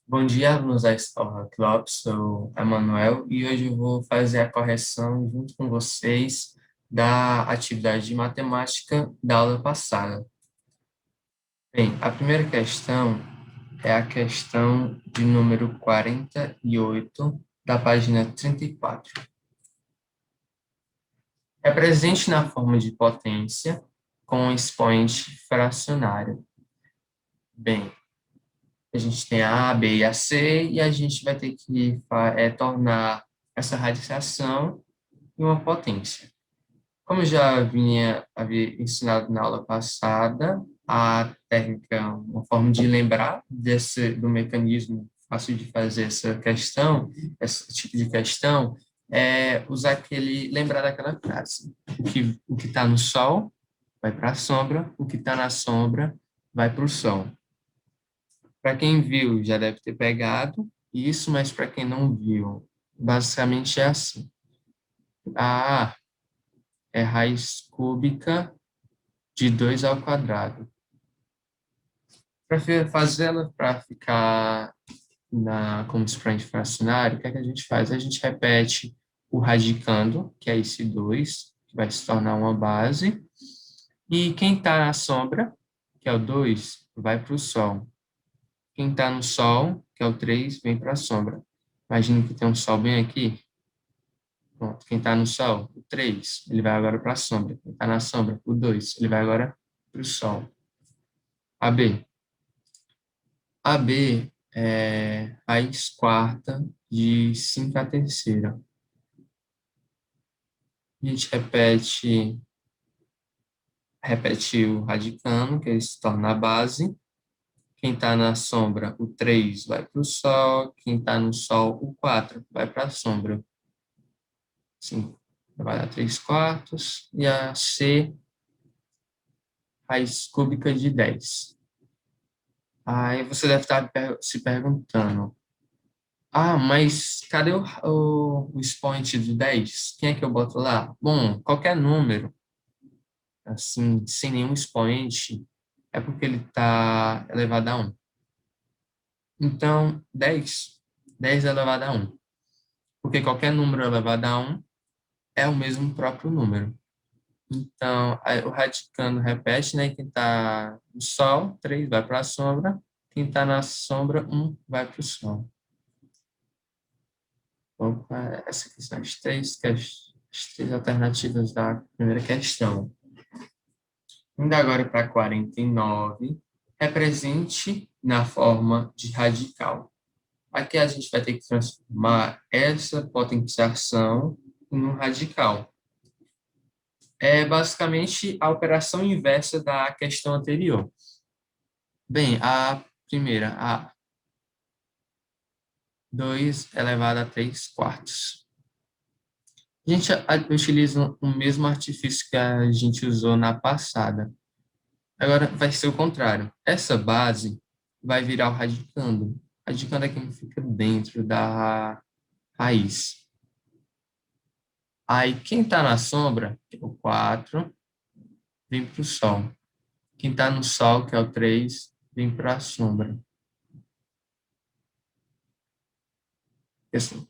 Bom dia, alunos da Escola Club. Sou Emanuel e hoje eu vou fazer a correção junto com vocês da atividade de matemática da aula passada. Bem, a primeira questão é a questão de número 48 da página 34. Represente na forma de potência com um expoente fracionário. Bem, a gente tem a B e a C, e a gente vai ter que tornar essa radiciação em uma potência. Como eu já havia ensinado na aula passada, a técnica, uma forma de lembrar do mecanismo fácil de fazer essa questão, esse tipo de questão, é usar lembrar daquela frase. O que está no sol vai para a sombra, o que está na sombra vai para o sol. Para quem viu, já deve ter pegado isso, mas para quem não viu, basicamente é assim. A A é raiz cúbica de 2 ao quadrado. Para fazê-la para ficar como expoente fracionário, o que é que a gente faz? A gente repete o radicando, que é esse 2, que vai se tornar uma base, e quem está na sombra, que é o 2, vai para o sol. Quem está no sol, que é o 3, vem para a sombra. Imagina que tem um sol bem aqui. Pronto. Quem está no sol, o 3, ele vai agora para a sombra. Quem está na sombra, o 2, ele vai agora para o sol. A B. A B é raiz quarta de 5 à terceira. A gente repete o radicando, que ele se torna a base. Quem está na sombra, o 3 vai para o sol. Quem está no sol, o 4 vai para a sombra. 5 vai dar 3 quartos. E a C, raiz cúbica de 10. Aí você deve estar se perguntando, mas cadê o expoente do 10? Quem é que eu boto lá? Bom, qualquer número, assim, sem nenhum expoente, é porque ele está elevado a 1. Então, 10 elevado a 1. Porque qualquer número elevado a 1 é o mesmo próprio número. Então, aí o radicando repete, né? Quem está no sol, 3 vai para a sombra. Quem está na sombra, 1 vai para o sol. Opa, essa aqui são as três alternativas da primeira questão. Indo agora para 49, represente na forma de radical. Aqui a gente vai ter que transformar essa potenciação em um radical. É basicamente a operação inversa da questão anterior. Bem, a primeira, a 2 elevado a 3 quartos. A gente utiliza o mesmo artifício que a gente usou na passada. Agora vai ser o contrário. Essa base vai virar o radicando. Radicando é quem fica dentro da raiz. Aí quem está na sombra, que é o 4, vem para o sol. Quem está no sol, que é o 3, vem para a sombra. Assim.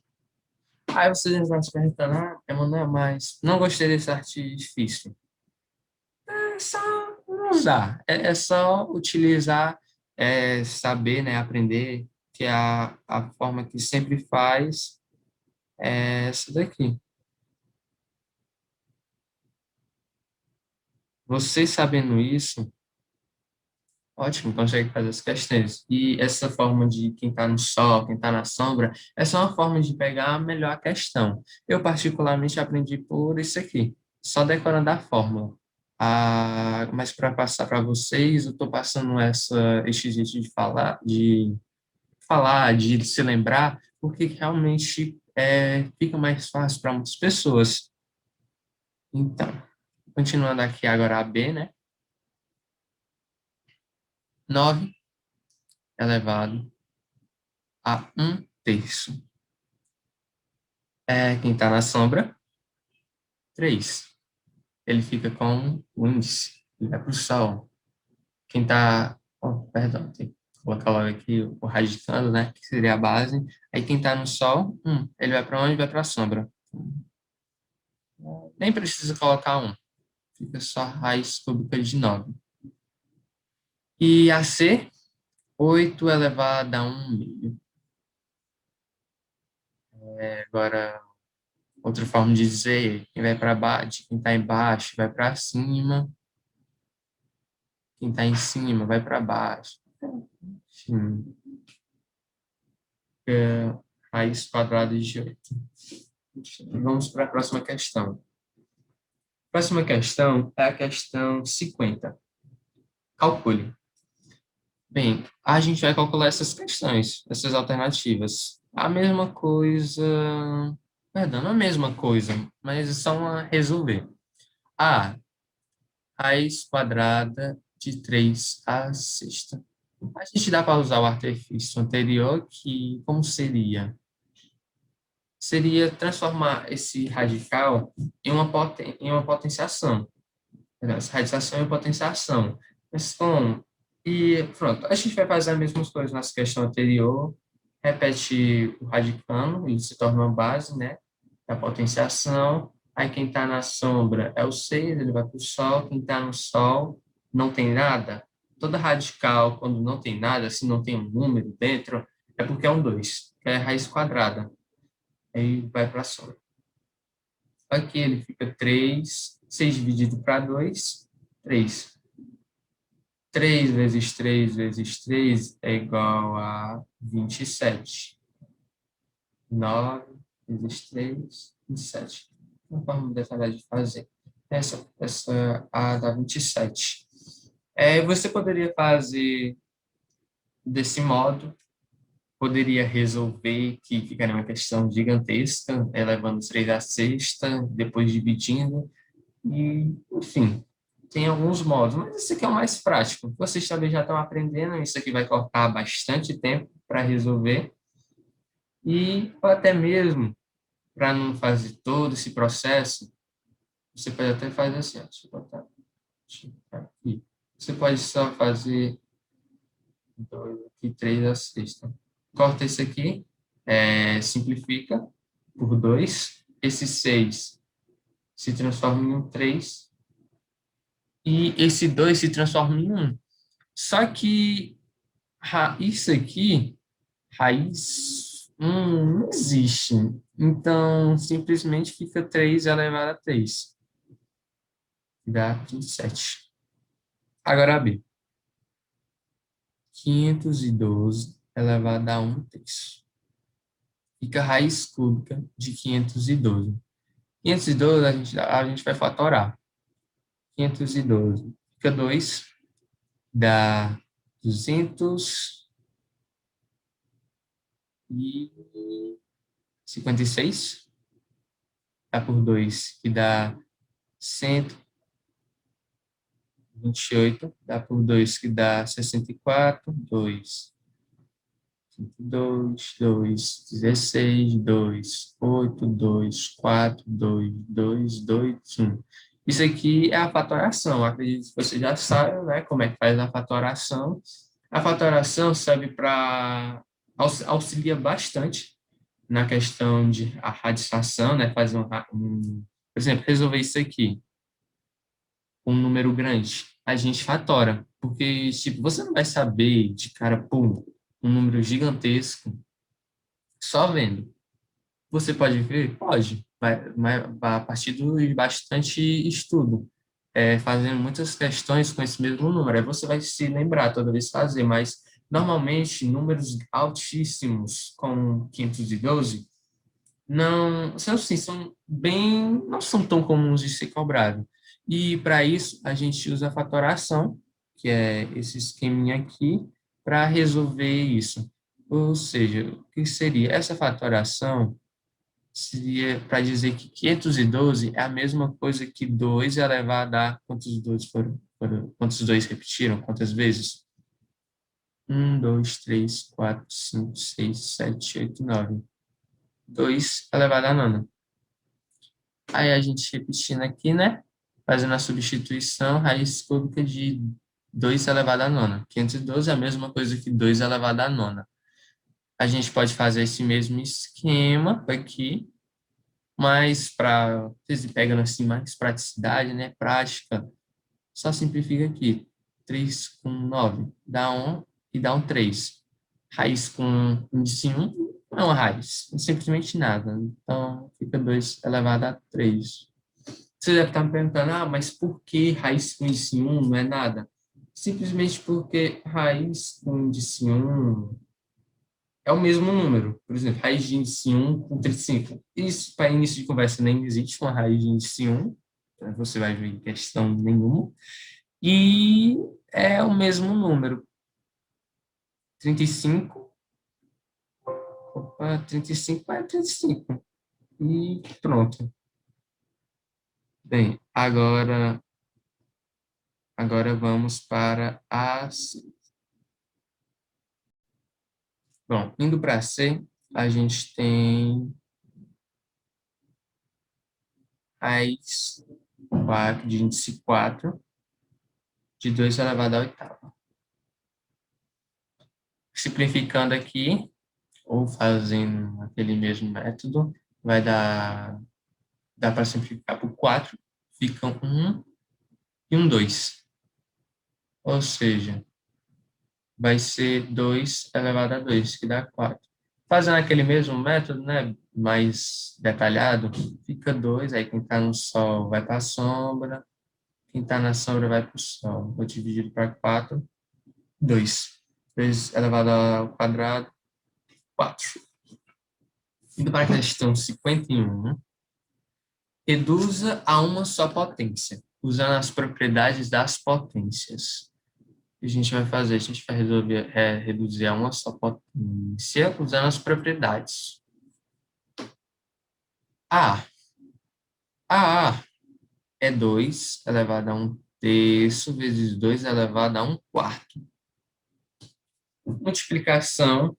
Aí vocês vão se perguntando, Emanuel, mas não gostei desse artifício. É só usar, é só utilizar, saber, né, aprender que a forma que sempre faz é essa daqui. Vocês sabendo isso, ótimo, consegue fazer as questões. E essa forma de quem está no sol, quem está na sombra, é só uma forma de pegar melhor a questão. Eu, particularmente, aprendi por isso aqui, só decorando a fórmula. Mas para passar para vocês, eu estou passando esse jeito de se lembrar, porque realmente fica mais fácil para muitas pessoas. Então, continuando aqui agora a B, né? 9 elevado a 1/3. Quem está na sombra, 3. Ele fica com o índice, ele vai para o sol. Quem está, perdão, tem que colocar logo aqui o radicando, né? Que seria a base. Aí quem está no Sol, ele vai para onde? Vai para a sombra. Nem precisa colocar um. Fica só raiz cúbica de 9. E a C, 8 elevado a 1/2. Agora, outra forma de dizer, quem vai para baixo, quem está embaixo vai para cima, quem está em cima vai para baixo. Enfim, raiz quadrada de 8. Vamos para a próxima questão. Próxima questão é a questão 50. Calcule. Bem, a gente vai calcular essas questões, essas alternativas. A mesma coisa, perdão, não a mesma coisa, mas só uma resolver. A raiz quadrada de 3 à sexta. A gente dá para usar o artifício anterior, que como seria? Seria transformar esse radical em uma potenciação. Essa radicação e potenciação. Mas como? E pronto, a gente vai fazer as mesmas coisas na questão anterior, repete o radicando, ele se torna uma base, né, da potenciação. Aí quem está na sombra é o 6, ele vai para o Sol. Quem está no Sol não tem nada. Toda radical, quando não tem nada, se não tem um número dentro, é porque é um 2, que é raiz quadrada. Aí vai para a sombra. Aqui ele fica 3, 6 dividido para 2, 3. 3 vezes 3 vezes 3 é igual a 27. 9 vezes 3, 27. Uma forma detalhada de fazer. Essa A dá 27. Você poderia fazer desse modo, poderia resolver, que ficaria uma questão gigantesca, elevando 3 à sexta, depois dividindo, e, enfim, tem alguns modos, mas esse aqui é o mais prático. Vocês também já estão aprendendo, isso aqui vai cortar bastante tempo para resolver, e até mesmo para não fazer todo esse processo, você pode até fazer assim, ó, deixa eu botar aqui. Você pode só fazer 2 aqui, 3 a sexta. Corta esse aqui, simplifica por 2. Esse 6 se transforma em um 3. E esse 2 se transforma em 1. Só que isso aqui, raiz não existe. Então, simplesmente fica 3 elevado a 3, que dá 27. Agora, a B. 512 elevado a 1/3. Fica a raiz cúbica de 512. 512 a gente vai fatorar. 512 fica 2, dá 256. Dá por 2, que dá 128. Dá por 2, que dá 64. 2, 2, 2, 16, 2, 8, 2, 4, 2, 2, 2, 1. Isso aqui é a fatoração. Acredito que você já sabe, né, como é que faz a fatoração. A fatoração serve para auxilia bastante na questão de a radicação, né, fazer por exemplo, resolver isso aqui com um número grande. A gente fatora, porque tipo, você não vai saber de cara, pum, um número gigantesco só vendo. Você pode ver? Pode. Vai a partir de bastante estudo, fazendo muitas questões com esse mesmo número. Aí você vai se lembrar toda vez fazer, mas normalmente números altíssimos, como 512, não são, assim, não são tão comuns de ser cobrado. E para isso a gente usa a fatoração, que é esse esqueminha aqui, para resolver isso. Ou seja, o que seria essa fatoração? Seria para dizer que 512 é a mesma coisa que 2 elevado a quantos dois quantos dois repetiram? Quantas vezes? 1, 2, 3, 4, 5, 6, 7, 8, 9. 2 elevado a nona. Aí a gente repetindo aqui, né? Fazendo a substituição, raiz cúbica de 2 elevado à nona. 512 é a mesma coisa que 2 elevado à nona. A gente pode fazer esse mesmo esquema aqui, mas para vocês pegando assim mais praticidade, né? Prática, só simplifica aqui. 3 com 9 dá 1 e dá um 3. Raiz com índice 1 não é uma raiz, é simplesmente nada. Então, fica 2 elevado a 3. Você deve estar me perguntando, mas por que raiz com índice 1 não é nada? Simplesmente porque raiz com índice 1 é o mesmo número. Por exemplo, raiz de índice 1 com 35. Isso, para início de conversa, nem existe uma raiz de índice 1. Você vai ver questão nenhuma. E é o mesmo número. 35. Opa, 35 é 35. E pronto. Bem, agora vamos para a C. Bom, indo para C, a gente tem raiz 4 de índice 4 de 2 elevado à oitava. Simplificando aqui, ou fazendo aquele mesmo método, dá para simplificar por 4, fica 1 e um 2. Ou seja, vai ser 2 elevado a 2, que dá 4. Fazendo aquele mesmo método, né, mais detalhado, fica 2, aí quem está no sol vai para a sombra, quem está na sombra vai para o sol. Vou dividir para 4, 2. 2 elevado ao quadrado, 4. Indo para a questão 51, reduza a uma só potência, usando as propriedades das potências. O que a gente vai fazer? A gente vai reduzir a uma só potência usando as propriedades. A. A é 2 elevado a um terço vezes 2 elevado a um quarto. Multiplicação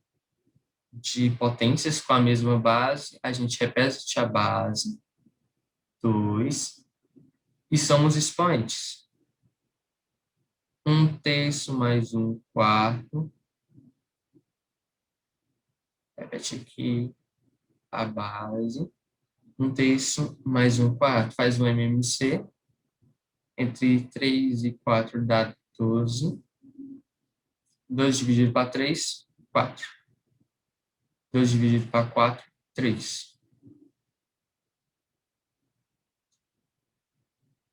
de potências com a mesma base, a gente repete a base, 2, e somos expoentes. Um terço mais um quarto, repete aqui a base, um terço mais um quarto, faz o MMC, entre 3 e 4 dá 12, 2 dividido para 3, 4. 2 dividido para 4, 3.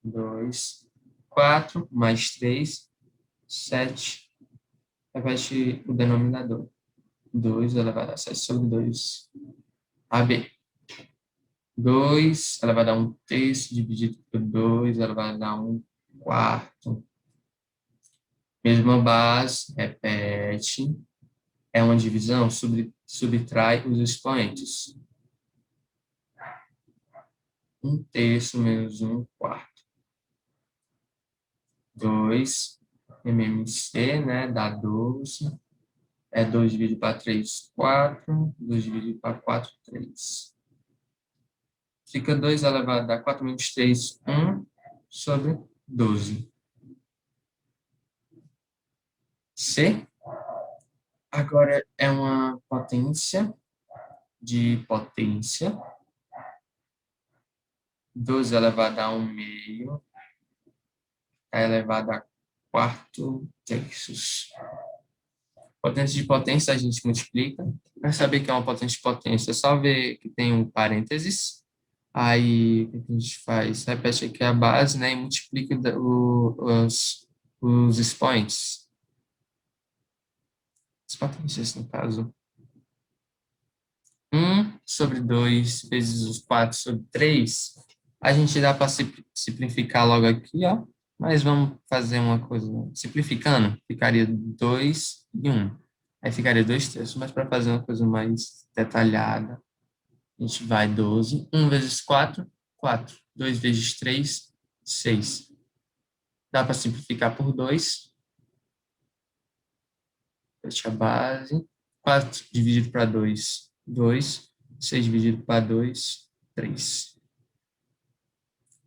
2, 4 mais 3, 7. Repete o denominador. 2 elevado a 7 sobre 2. AB. 2 elevado a um terço dividido por 2 elevado a um quarto. Mesma base, repete. É uma divisão, subtrai os expoentes. Um terço menos um quarto. 2 MMC, né, dá 12. 2 dividido para 3, 4. 2 dividido para 4, 3. Fica 2 elevado a 4 menos 3, 1 sobre 12. C. Agora é uma potência de potência. 12 elevado a 1 meio. É elevado a 4 terços. Potência de potência a gente multiplica. Para saber que é uma potência de potência, é só ver que tem um parênteses. Aí, o que a gente faz? Repete aqui a base, né? E multiplica os expoentes. As potências, no caso. 1 sobre 2 vezes os 4 sobre 3. A gente dá para simplificar logo aqui, ó. Mas vamos fazer uma coisa. Simplificando, ficaria 2 e 1. Aí ficaria 2 terços. Mas para fazer uma coisa mais detalhada, a gente vai 12. 1 vezes 4, 4. 2 vezes 3, 6. Dá para simplificar por 2. Fecha a base. 4 dividido para 2, 2. 6 dividido para 2, 3.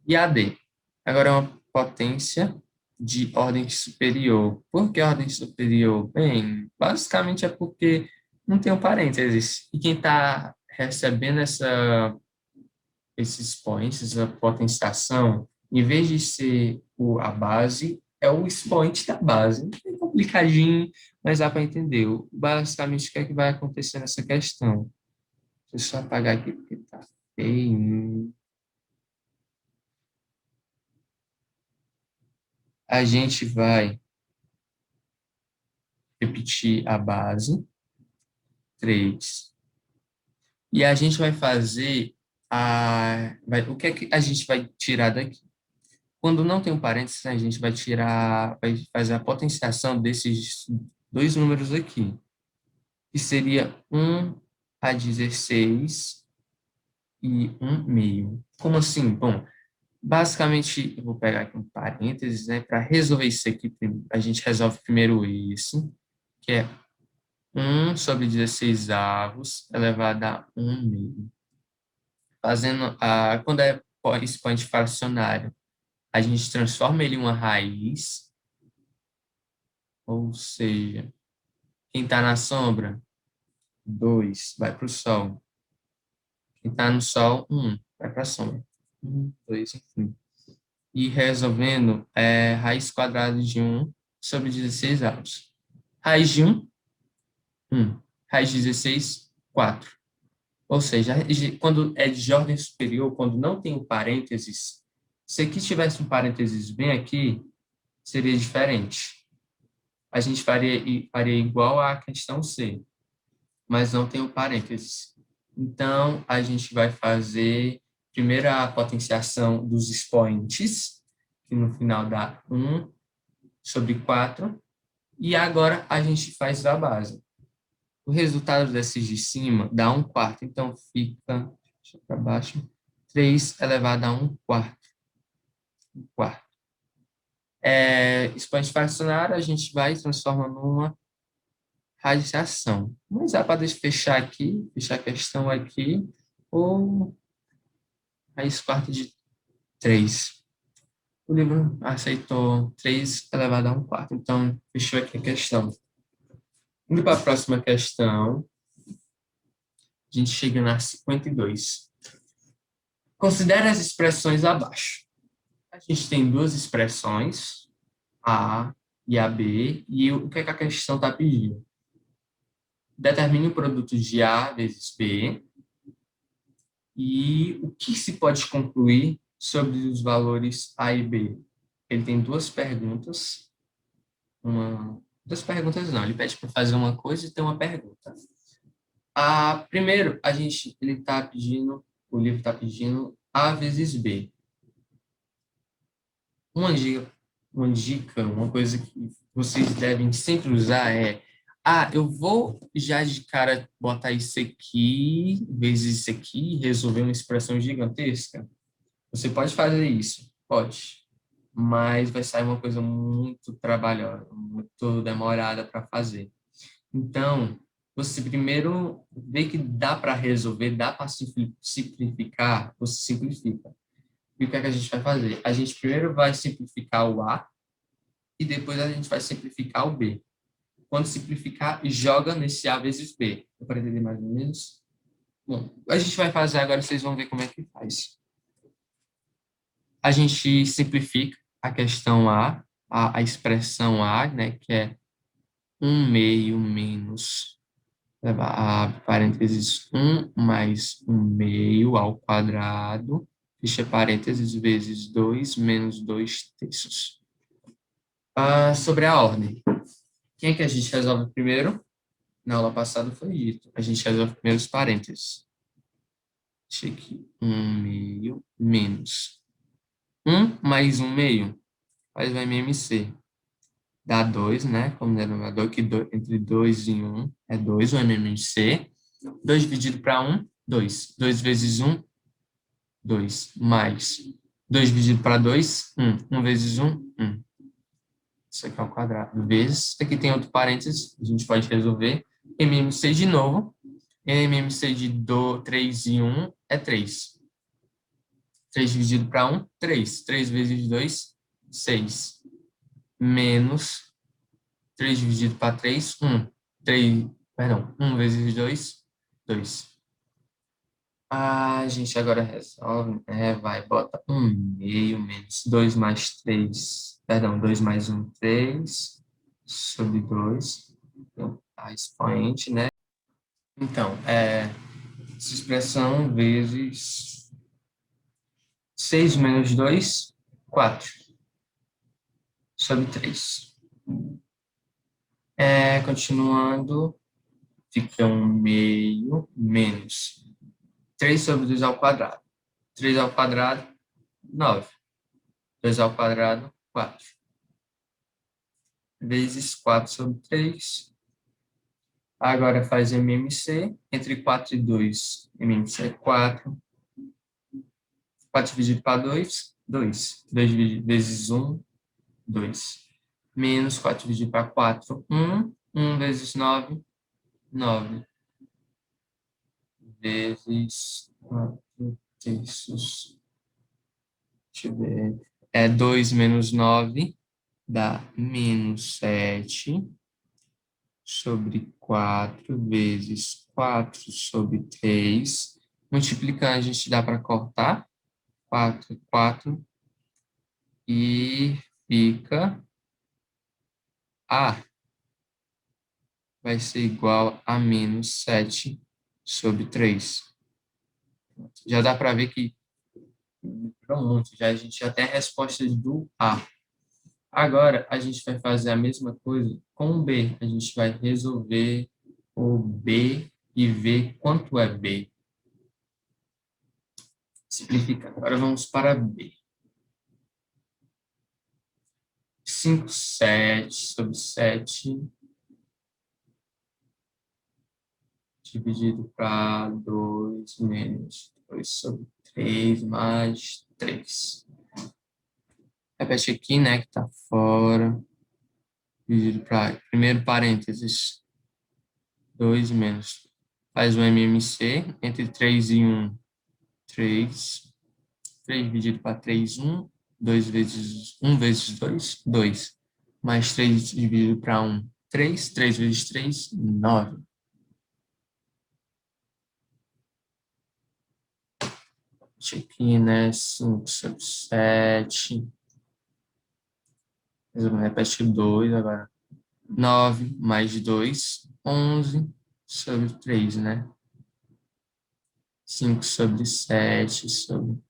E AD? Agora é uma potência de ordem superior. Por que ordem superior? Bem, basicamente é porque não tem um parênteses. E quem está recebendo esses points, essa potenciação, em vez de ser a base, é o expoente da base. É complicadinho, mas dá para entender. Basicamente, o que é que vai acontecer nessa questão? Deixa eu só apagar aqui porque tá feio. A gente vai repetir a base, 3. E a gente vai fazer o que é que a gente vai tirar daqui? Quando não tem um parênteses, a gente vai fazer a potenciação desses dois números aqui, que seria 1 a 16 e 1/2. Como assim? Bom, basicamente, eu vou pegar aqui um parênteses, né? Para resolver isso aqui, a gente resolve primeiro isso, que é 1/16 elevado a 1/2. Quando é expoente fracionário, a gente transforma ele em uma raiz, ou seja, quem está na sombra, 2 vai para o sol. Quem está no sol, 1 vai para a sombra. 2, enfim. E resolvendo, raiz quadrada de 1/16 avos. Raiz de 1. Raiz de 16, 4. Ou seja, quando é de ordem superior, quando não tem um parênteses, se aqui tivesse um parênteses bem aqui, seria diferente. A gente faria igual à questão C, mas não tem o parênteses. Então, a gente vai fazer primeiro a potenciação dos expoentes, que no final dá 1/4, e agora a gente faz a base. O resultado desses de cima dá 1/4, então fica, deixa para baixo, 3 elevado a 1/4. Expoente fracionário, a gente vai transformando numa radiação. Mas dá para fechar aqui, fechar a questão aqui, ou raiz quarta de 3. O livro aceitou 3 elevado a 1/4. Então, fechou aqui a questão. Indo para a próxima questão, a gente chega na 52. Considere as expressões abaixo. A gente tem duas expressões, a e a b, e o que é que a questão está pedindo? Determine o produto de a vezes b, e o que se pode concluir sobre os valores a e b? Ele tem duas perguntas. Duas perguntas não, ele pede para fazer uma coisa e tem uma pergunta. Primeiro, o livro está pedindo a vezes b. Uma dica, uma coisa que vocês devem sempre usar é: eu vou já de cara botar isso aqui, vezes isso aqui, e resolver uma expressão gigantesca. Você pode fazer isso, pode, mas vai sair uma coisa muito trabalhosa, muito demorada para fazer. Então, você primeiro vê que dá para resolver, dá para simplificar, você simplifica. E o que é que a gente vai fazer? A gente primeiro vai simplificar o A e depois a gente vai simplificar o B. Quando simplificar, joga nesse A vezes B. Dá para entender mais ou menos? Bom, a gente vai fazer agora, vocês vão ver como é que faz. A gente simplifica a questão a expressão A, né, que é 1/2 menos, a parênteses 1 mais 1/2 ao quadrado, fecha parênteses, vezes 2 menos 2/3. Sobre a ordem. Quem é que a gente resolve primeiro? Na aula passada foi dito. A gente resolve primeiro os parênteses. Deixa aqui. 1/2 menos 1 mais 1/2 faz o MMC. Dá 2, né? Como denominador, que entre 2 e 1 é 2, o MMC. 2 dividido para 1, 2. 2 vezes 1, 2. Mais 2 dividido para 2, 1. 1 vezes 1, 1. Isso aqui é ao quadrado. Vezes, aqui tem outro parênteses, a gente pode resolver. MMC de novo. MMC de 3 e 1 é 3. 3 dividido para 1, 3. 3 vezes 2, 6. menos 3 dividido para 3, 1. 3, perdão, 1 vezes 2, 2. A gente agora resolve, vai, bota 1 meio menos 2 mais 3, perdão, 2 mais 1, 3, sobre 2, a expoente, né? Então, essa expressão vezes 6 menos 2, 4, sobre 3. Continuando, fica 1 meio menos 3 sobre 2 ao quadrado. 3 ao quadrado, 9. 2 ao quadrado, 4. Vezes 4 sobre 3. Agora faz MMC. Entre 4 e 2, MMC é 4. 4 dividido para 2, 2. 2 vezes 1, 2. Menos 4 dividido para 4, 1. 1 vezes 9, 9. Vezes 4 terços. Deixa eu ver. 2 menos 9 dá menos 7 sobre 4 vezes 4 sobre 3. Multiplicando, a gente dá para cortar. 4, 4. E fica A. Vai ser igual a menos 7 sobre 3. Já dá para ver que pronto, já a gente já tem a resposta do A. Agora, a gente vai fazer a mesma coisa com o B. A gente vai resolver o B e ver quanto é B. Simplificar. Agora vamos para B. 5, 7 sobre 7 dividido para 2 menos 2 sobre 3 mais 3. Repete aqui, né, que tá fora. Dividido para primeiro parênteses. 2 menos. Faz o MMC entre 3 e 1. 3. 3 dividido para 3, 1. 2 vezes 1 vezes 2, 2. Mais 3 dividido para 1, 3. 3 vezes 3, 9. Aqui, né? 5 sobre 7. Repete 2 agora. 9 mais 2, 11 sobre 3, né? 5 sobre 7 sobre...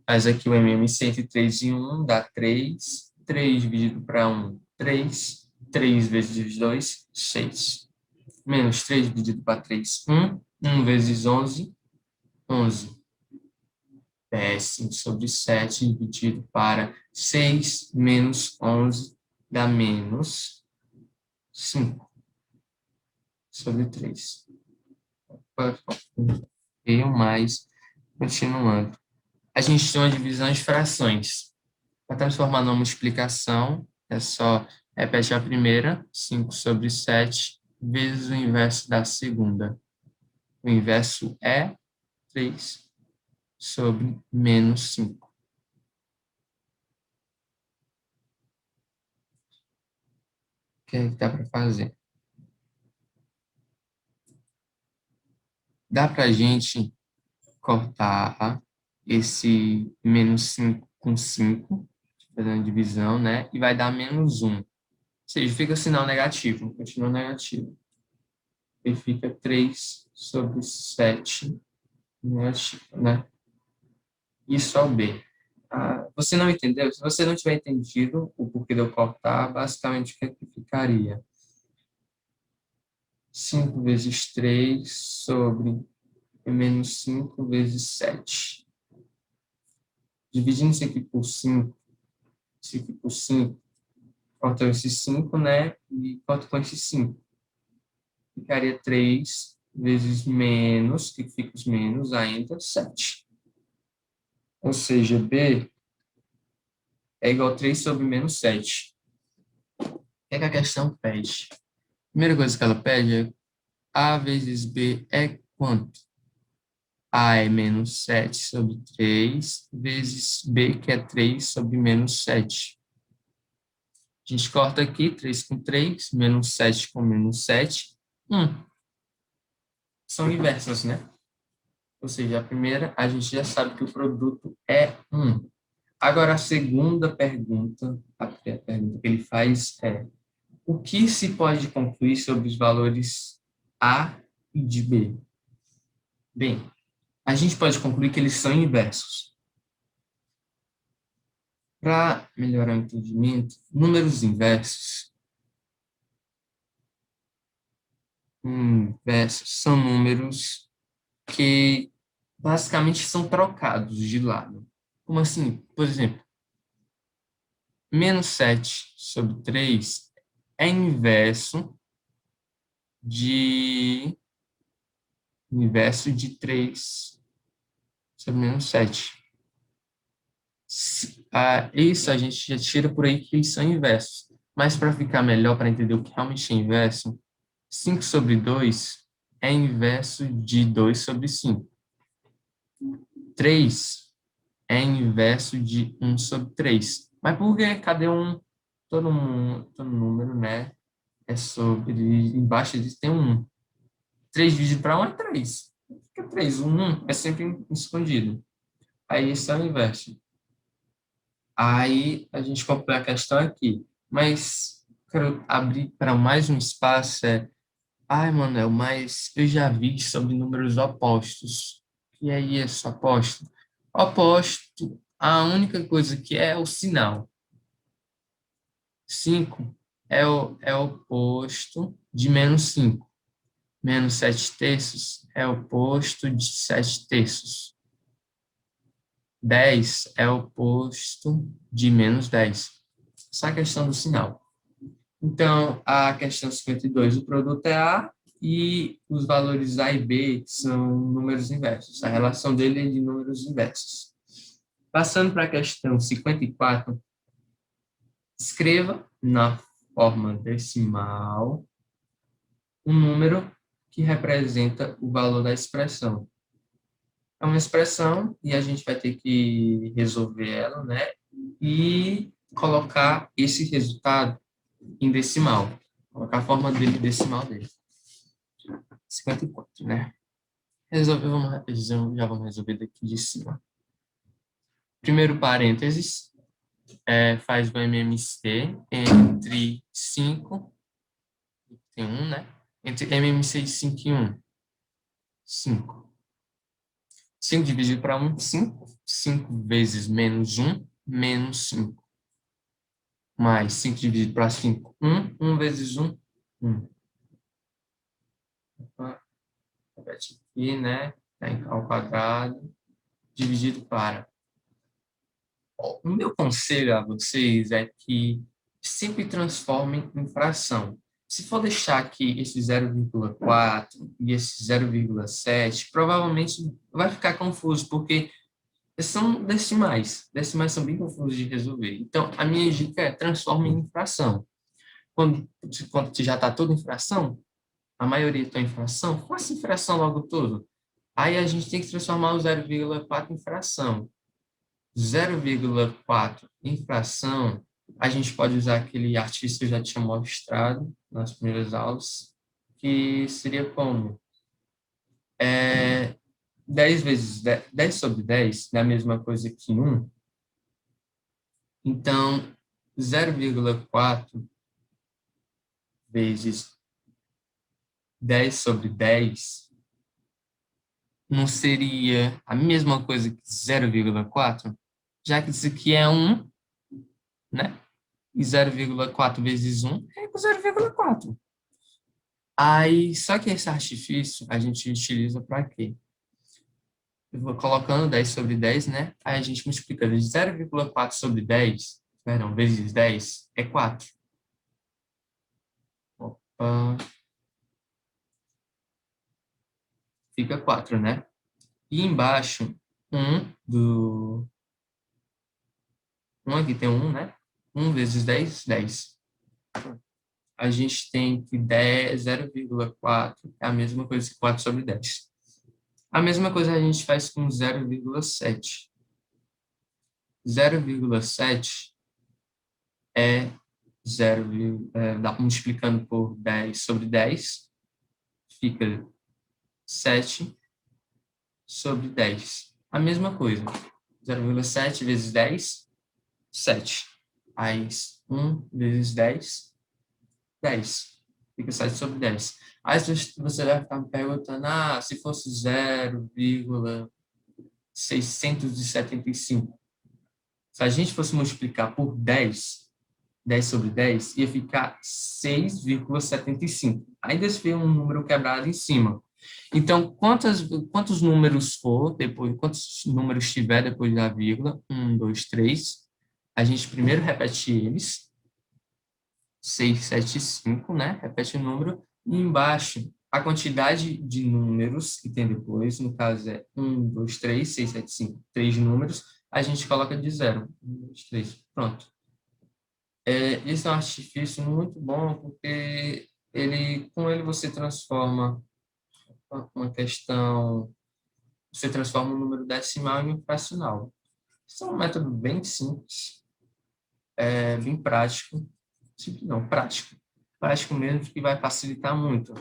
Faz aqui o MMC entre 3 e 1, dá 3. 3 dividido para 1, 3. 3 vezes 2, 6. Menos 3 dividido para 3, 1. 1 vezes 11, 11. 5 sobre 7 dividido para 6 menos 11 dá menos 5 sobre 3. E mais, continuando. A gente tem uma divisão de frações. Para transformar numa multiplicação, é só repete a primeira, 5 sobre 7, vezes o inverso da segunda. O inverso é 3 sobre menos 5. O que é que dá para fazer? Dá para a gente cortar esse menos 5 com 5, fazendo divisão, né? E vai dar menos 1. Ou seja, fica o sinal negativo, continua negativo. E fica 3 sobre 7 negativo, né? Isso é o B. Você não entendeu? Se você não tiver entendido o porquê de eu cortar, basicamente o que é que ficaria? 5 vezes 3 sobre menos 5 vezes 7. Dividindo isso aqui por 5, isso aqui por 5, corta esse 5, né? E corta com esse 5. Ficaria 3 vezes menos, que fica os menos ainda, 7. Ou seja, B é igual a 3 sobre menos 7. O que é que a questão pede? Primeira coisa que ela pede é A vezes B é quanto? A é menos 7 sobre 3, vezes B, que é 3 sobre menos 7. A gente corta aqui, 3 com 3, menos 7 com menos 7, 1. São inversas, né? Ou seja, a primeira, a gente já sabe que o produto é 1. Agora, a segunda pergunta, a pergunta que ele faz é: o que se pode concluir sobre os valores A e de B? Bem, a gente pode concluir que eles são inversos. Para melhorar o entendimento, números inversos são números que basicamente são trocados de lado. Como assim? Por exemplo, menos 7 sobre 3 é inverso de 3 sobre menos 7. Isso a gente já tira por aí que eles são inversos. Mas para ficar melhor, para entender o que realmente é inverso, 5 sobre 2 é inverso de 2 sobre 5. 3 é inverso de 1 sobre 3. Mas por que? Cadê um? Todo número, né? É sobre. Embaixo disso tem um 1. 3 dividido para 1 é 3. Fica 3. O 1 é sempre escondido. Aí isso é o inverso. Aí a gente completa a questão aqui. Mas quero abrir para mais um espaço. Ai, Manuel, mas eu já vi sobre números opostos. E aí, esse oposto? Oposto, a única coisa que é o sinal. 5 é o oposto de menos 5. Menos 7 terços é o oposto de 7 terços. 10 é o oposto de menos 10. Essa é a questão do sinal. Então, a questão 52, o produto é A e os valores A e B são números inversos. A relação dele é de números inversos. Passando para a questão 54, escreva na forma decimal um número que representa o valor da expressão. É uma expressão e a gente vai ter que resolver ela, né? E colocar esse resultado em decimal. Colocar a forma dele decimal dele. 54, né? Já vamos resolver daqui de cima. Primeiro parênteses, faz o MMC entre 5, tem 1, né? Entre MMC de 5 e 1. 5. 5 dividido para 1, 5. 5 vezes menos 1, menos 5. Mais 5 dividido para 5, 1. 1 vezes 1, 1. Opa, repete aqui, né? Tá ao quadrado, dividido para. O meu conselho a vocês é que sempre transformem em fração. Se for deixar aqui esse 0,4 e esse 0,7, provavelmente vai ficar confuso, porque são decimais. Decimais são bem confusos de resolver. Então, a minha dica é transforme em fração. Quando já está tudo em fração, a maioria está em fração, faça em fração logo tudo. Aí a gente tem que transformar o 0,4 em fração. 0,4 em fração, a gente pode usar aquele artifício que eu já tinha mostrado nas primeiras aulas, que seria como? 10 vezes 10 sobre 10 é a mesma coisa que 1. Então, 0,4 vezes 10 sobre 10 não seria a mesma coisa que 0,4? Já que isso aqui é 1, né? E 0,4 vezes 1 é igual a 0,4. Aí, só que esse artifício a gente utiliza para quê? Eu vou colocando 10 sobre 10, né? Aí a gente multiplica de 0,4 sobre 10, perdão, vezes 10, é 4. Opa, fica 4, né? E embaixo, 1 aqui tem 1, né? 1 vezes 10, 10. A gente tem que 0,4 é a mesma coisa que 4 sobre 10. A mesma coisa a gente faz com 0,7. 0,7 é 0, multiplicando por 10 sobre 10, fica 7 sobre 10. A mesma coisa. 0,7 vezes 10, 7. Aí 1 vezes 10, 10. Fica 7 sobre 10. Aí você vai ficar me perguntando, se fosse 0,675. Se a gente fosse multiplicar por 10, 10 sobre 10, ia ficar 6,75. Ainda se vê um número quebrado em cima. Então, quantos números for, depois, quantos números tiver depois da vírgula, 1, 2, 3, a gente primeiro repete eles, 6, 7, 5, né? Repete o número, e embaixo, a quantidade de números que tem depois, no caso é 1, 2, 3, 6, 7, 5, 3 números, a gente coloca de 0. 1, 2, 3, pronto. Esse é um artifício muito bom, porque com ele você transforma uma questão, você transforma um número decimal em um fracional. Isso é um método bem simples, bem prático. Simples não, prático. Prático mesmo, que vai facilitar muito.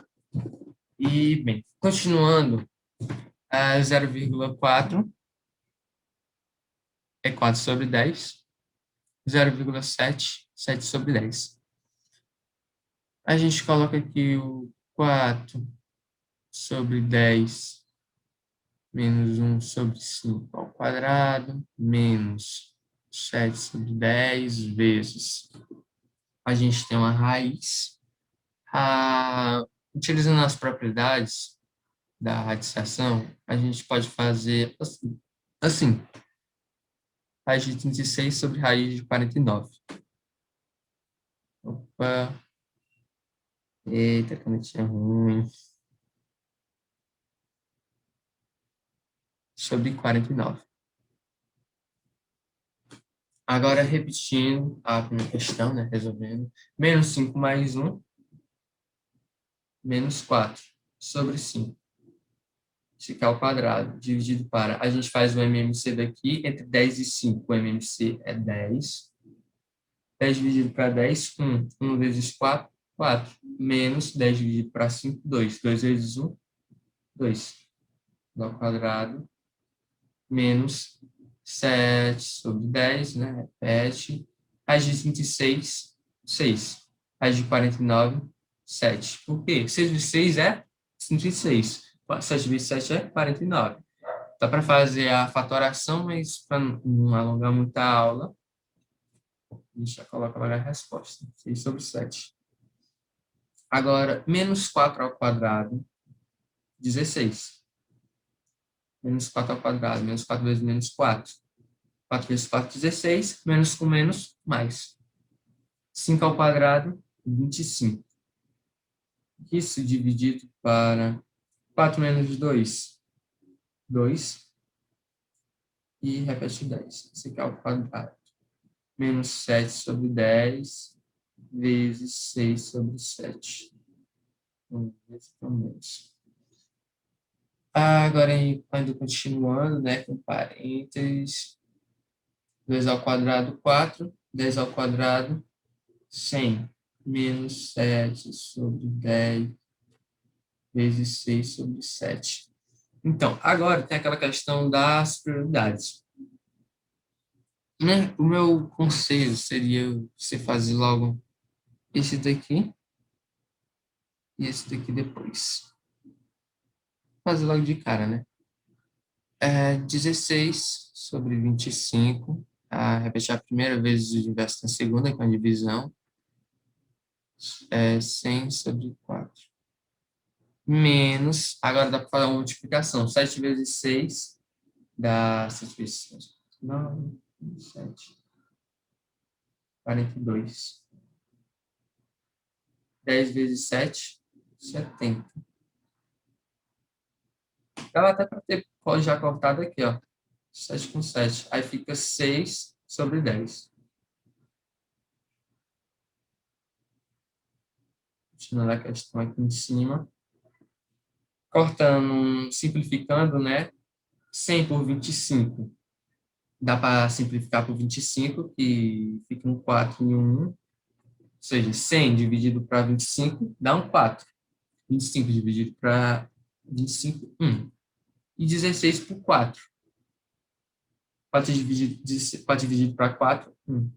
E, bem, continuando, 0,4 é 4 sobre 10, 0,7, 7 sobre 10. A gente coloca aqui o 4 sobre 10 menos 1 sobre 5 ao quadrado, menos 7 sobre 10 vezes. A gente tem uma raiz. Utilizando as propriedades da radiciação, a gente pode fazer assim, raiz de 36 sobre raiz de 49. Opa, eita, canetinha ruim. Sobre 49. Agora, repetindo a primeira questão, né, resolvendo. Menos 5 mais 1, menos 4 sobre 5. Ficar ao quadrado, dividido para... A gente faz o MMC daqui, entre 10 e 5. O MMC é 10. 10 dividido para 10, 1. 1 vezes 4, 4. Menos 10 dividido para 5, 2. 2 vezes 1, 2. Ao quadrado, menos 7 sobre 10, né? Repete. Raiz de 26, 6. Raiz de 49, 7. Por quê? 6 vezes 6 é 36. 7 vezes 7 é 49. Dá para fazer a fatoração, mas para não alongar muita aula, a gente já coloca logo a resposta. 6 sobre 7. Agora, menos 4 ao quadrado, 16. Menos 4 ao quadrado, menos 4 vezes menos 4. 4 vezes 4, 16. Menos com menos, mais. 5 ao quadrado, 25. Isso dividido para 4 menos 2, 2. E repete 10. Isso aqui é ao quadrado. Menos 7 sobre 10 vezes 6 sobre 7. Menos. Agora, ainda continuando, né, com parênteses. 2 ao quadrado, 4. 10 ao quadrado, 100. Menos 7 sobre 10 vezes 6 sobre 7. Então, agora tem aquela questão das prioridades. O meu conselho seria você fazer logo esse daqui e esse daqui depois. Fazer logo de cara, né? 16 sobre 25. Repetir a primeira vez o inverso na segunda, com a divisão. 100 sobre 4. Menos, agora dá para fazer uma multiplicação. 7 vezes 6 dá 7 vezes 6. 9, 7, 42. 10 vezes 7, 70. Ela até para ter pode já cortado aqui, ó. 7 com 7. Aí fica 6 sobre 10. Continuando a questão aqui em cima. Cortando, simplificando, né? 100 por 25. Dá para simplificar por 25, que fica um 4 e um 1. Ou seja, 100 dividido para 25 dá um 4. 25 dividido para 25, 1. E 16 por 4. 4 dividido para 4, 1.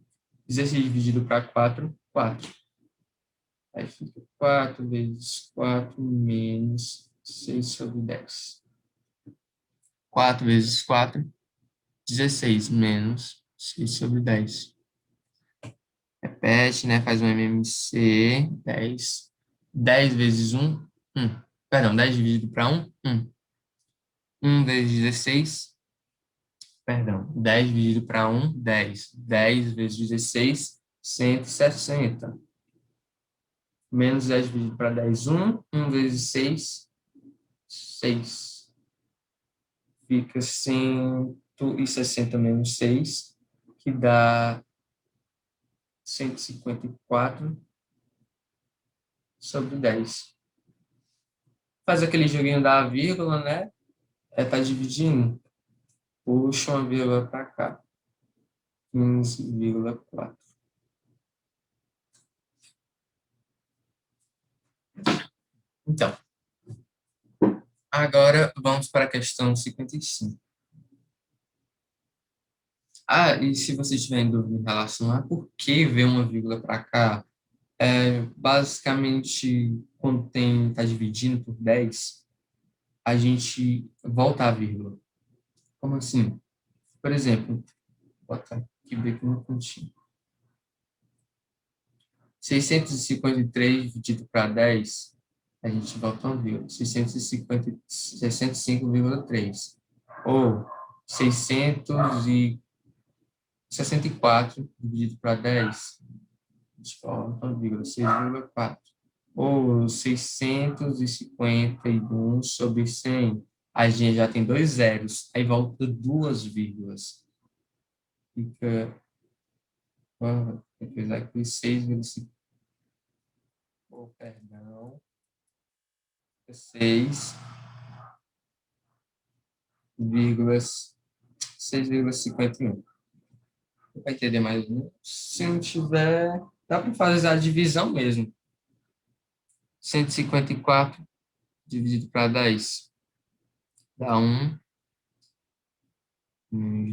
16 dividido para 4, 4. Aí fica 4 vezes 4 menos 6 sobre 10. 4 vezes 4, 16 menos 6 sobre 10. Repete, né? Faz um MMC. 10. 10 vezes 1, 1. Perdão, 10 dividido para 1, 1. 1 vezes 16, perdão, 10 dividido para 1, 10. 10 vezes 16, 160. Menos 10 dividido para 10, 1. 1 vezes 6, 6. Fica 160 menos 6, que dá 154 sobre 10. Faz aquele joguinho da vírgula, né? Tá dividindo. Puxa uma vírgula para cá. 15,4. Então, agora vamos para a questão 55. E se você tiver em dúvida em relação a por que ver uma vírgula para cá, basicamente, quando está dividindo por 10, a gente volta a vírgula. Como assim? Por exemplo, vou botar aqui bem no cantinho. 653 dividido para 10, a gente volta uma vírgula. 65,3. Ou 664 dividido para 10, a gente volta uma vírgula. 6,4. Ou 651 sobre 100. A gente já tem dois zeros. Aí volta duas vírgulas. Fica... Depois aqui 6,5. Oh, perdão. 6,51. Vai entender mais um? Se não tiver, dá para fazer a divisão mesmo. 154 dividido para 10 dá 1.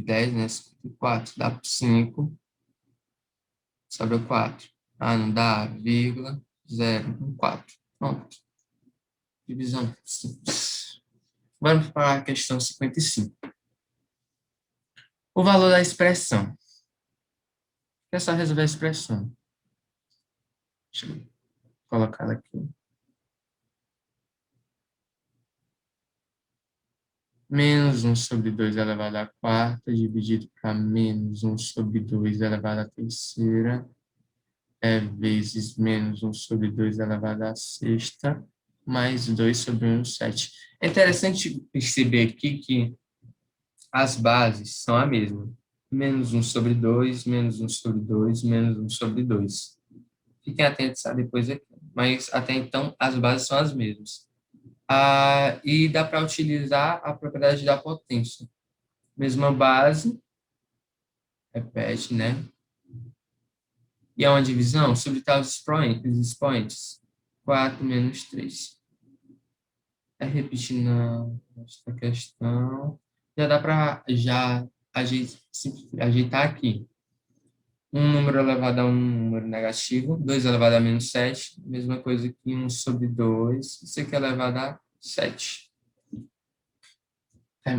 10, né? 54 dá 5. Sobra 4. Não dá, vírgula, 0, 4. Pronto. Divisão simples. Vamos para a questão 55. O valor da expressão. É só resolver a expressão. Deixa eu colocar ela aqui. Menos 1 sobre 2 elevado à quarta, dividido para menos 1 sobre 2 elevado à terceira, vezes menos 1 sobre 2 elevado à sexta, mais 2 sobre 1, 7. É interessante perceber aqui que as bases são a mesma. Menos 1 sobre 2, menos 1 sobre 2, menos 1 sobre 2. Fiquem atentos a depois aqui. Mas, até então, as bases são as mesmas. E dá para utilizar a propriedade da potência. Mesma base, repete, né? E é uma divisão, subtrair os expoentes. 4 menos 3. Repetindo esta questão, já dá para ajeitar aqui. Um número elevado a um número negativo, 2 elevado a menos 7, mesma coisa que 1 sobre 2, isso aqui é elevado a 7.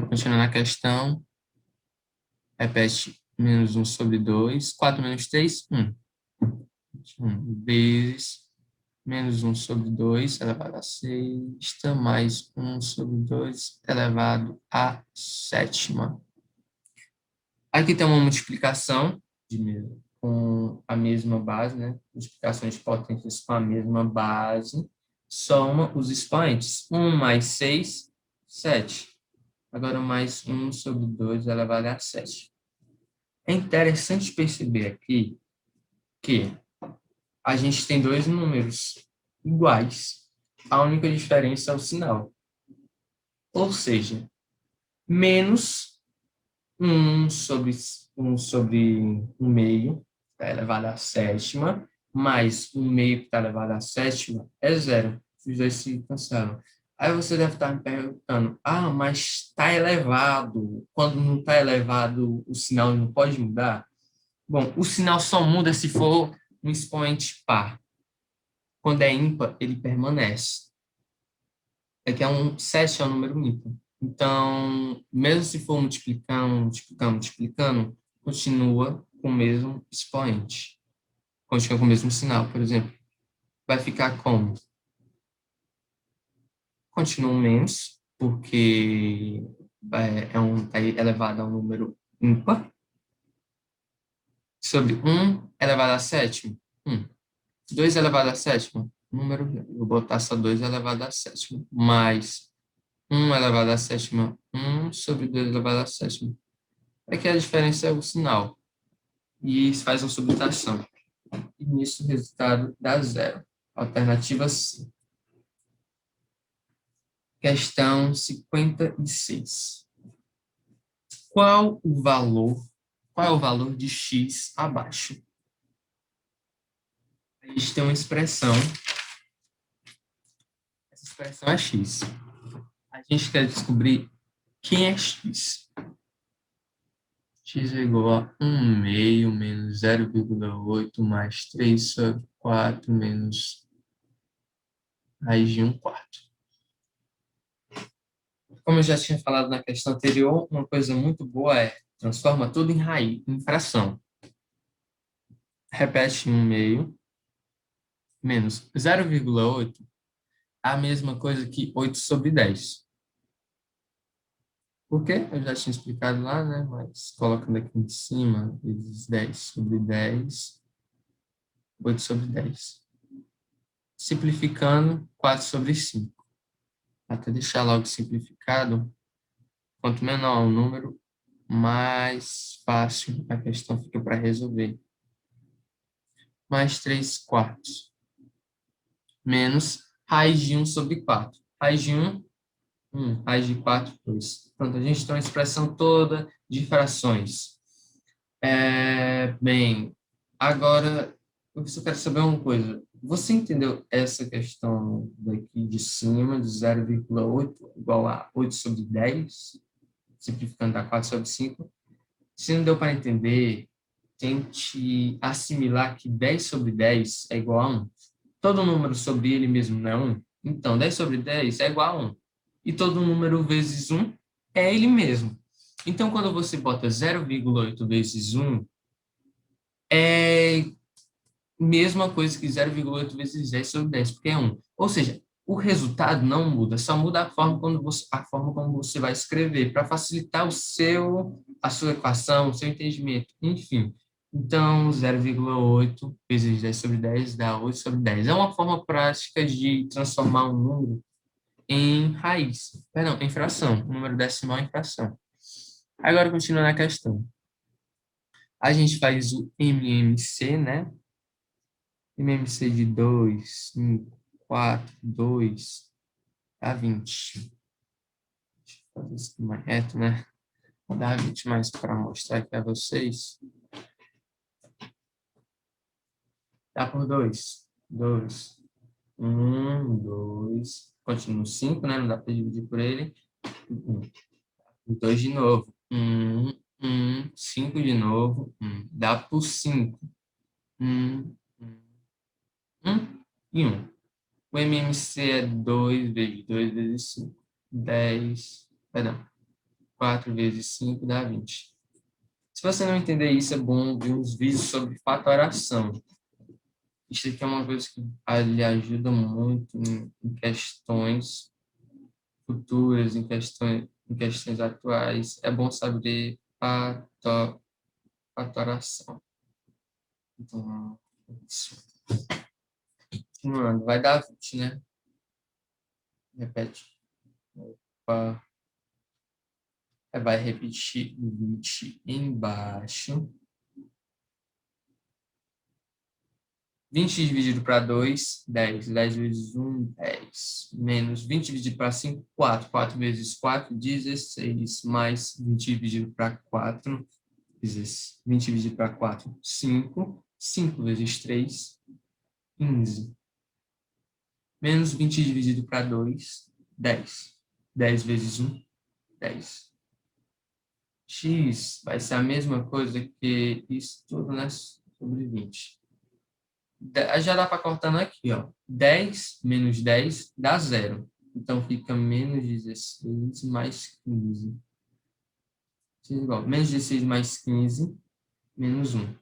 Continuando a questão, repete menos 1 sobre 2, 4 menos 3, 1. 1 vezes menos 1 sobre 2 elevado a sexta, mais 1 sobre 2 elevado a sétima. Aqui tem uma multiplicação com a mesma base, né? Multiplicação de potências com a mesma base. Soma os expoentes. 1 mais 6, 7. Agora mais 1 sobre 2 elevado a 7. É interessante perceber aqui que a gente tem dois números iguais. A única diferença é o sinal. Ou seja, menos 1 sobre 1/2, que está elevado à sétima, mais 1/2 que está elevado à sétima, é zero. Os dois se cancelam. Aí você deve estar me perguntando, mas está elevado. Quando não está elevado, o sinal não pode mudar? Bom, o sinal só muda se for um expoente par. Quando é ímpar, ele permanece. É que 7 é um número ímpar. Então, mesmo se for multiplicando, multiplicando, multiplicando, continua com o mesmo expoente. Continua com o mesmo sinal, por exemplo. Vai ficar como? Continua um menos, porque tá elevado a um número ímpar, sobre 1 elevado à sétima. 2 elevado à sétima, número, vou botar só 2 elevado à sétima, mais 1 elevado à sétima, 1 sobre 2 elevado à sétima. É que a diferença é o sinal. E isso faz uma subtração. E nisso o resultado dá zero. Alternativa C. Questão 56. Qual o valor, qual é o valor de x abaixo? A gente tem uma expressão. Essa expressão é x. A gente quer descobrir quem é x. X é igual a 1/2 menos 0,8 mais 3 sobre 4 menos raiz de 1/4. Como eu já tinha falado na questão anterior, uma coisa muito boa é transforma tudo em raiz, em fração. Repete 1/2 menos 0,8 é a mesma coisa que 8 sobre 10. Por quê? Eu já tinha explicado lá, né? Mas colocando aqui em cima, vezes 10 sobre 10, 8 sobre 10. Simplificando, 4 sobre 5. Até deixar logo simplificado, quanto menor o número, mais fácil a questão fica para resolver. Mais 3/4. Menos raiz de 1 sobre 4. Raiz de 1, 1. Raiz de 4, 2. Pronto, a gente tem uma expressão toda de frações. Bem, agora eu só quero saber uma coisa. Você entendeu essa questão daqui de cima, de 0,8 igual a 8 sobre 10? Simplificando a 4 sobre 5? Se não deu para entender, tente assimilar que 10 sobre 10 é igual a 1. Todo número sobre ele mesmo não é 1. Então, 10 sobre 10 é igual a 1. E todo número vezes 1 é ele mesmo. Então, quando você bota 0,8 vezes 1, é mesma coisa que 0,8 vezes 10 sobre 10, porque é 1. Ou seja, o resultado não muda, só muda a forma como você vai escrever, para facilitar a sua equação, o seu entendimento, enfim. Então, 0,8 vezes 10 sobre 10 dá 8 sobre 10. É uma forma prática de transformar um número em raiz, perdão, em fração, um número decimal em fração. Agora, continuando a questão. A gente faz o MMC, né? MMC de 2, 5, 4, 2, dá 20. Deixa eu fazer isso aqui mais reto, né? Dá 20 mais para mostrar aqui a vocês. Dá por 2. 2. 1, 2. Continua 5, né? Não dá para dividir por ele. 1. 2 de novo. 1, 1, 5 de novo. 1. Dá por 5. 1, 1 e 1. O MMC é 2 vezes 2 vezes 5. 10. Perdão. 4 vezes 5 dá 20. Se você não entender isso, é bom ver uns vídeos sobre fatoração. Isso aqui é uma coisa que lhe ajuda muito em questões futuras, em questões atuais. É bom saber fatoração. Então, isso. Continuando, vai dar 20, né? Repete. Opa. Vai repetir o 20 embaixo. 20 dividido para 2, 10. 10 vezes 1, 10. Menos 20 dividido para 5, 4. 4 vezes 4, 16. Mais 20 dividido para 4, 20 dividido para 4, 5. 5 vezes 3, 15. Menos 20 dividido para 2, 10. 10 vezes 1, 10. X vai ser a mesma coisa que isso tudo, né? Sobre 20. Já dá para cortando aqui, ó. 10 menos 10 dá zero. Então, fica menos 16 mais 15. X igual menos 16 mais 15, menos 1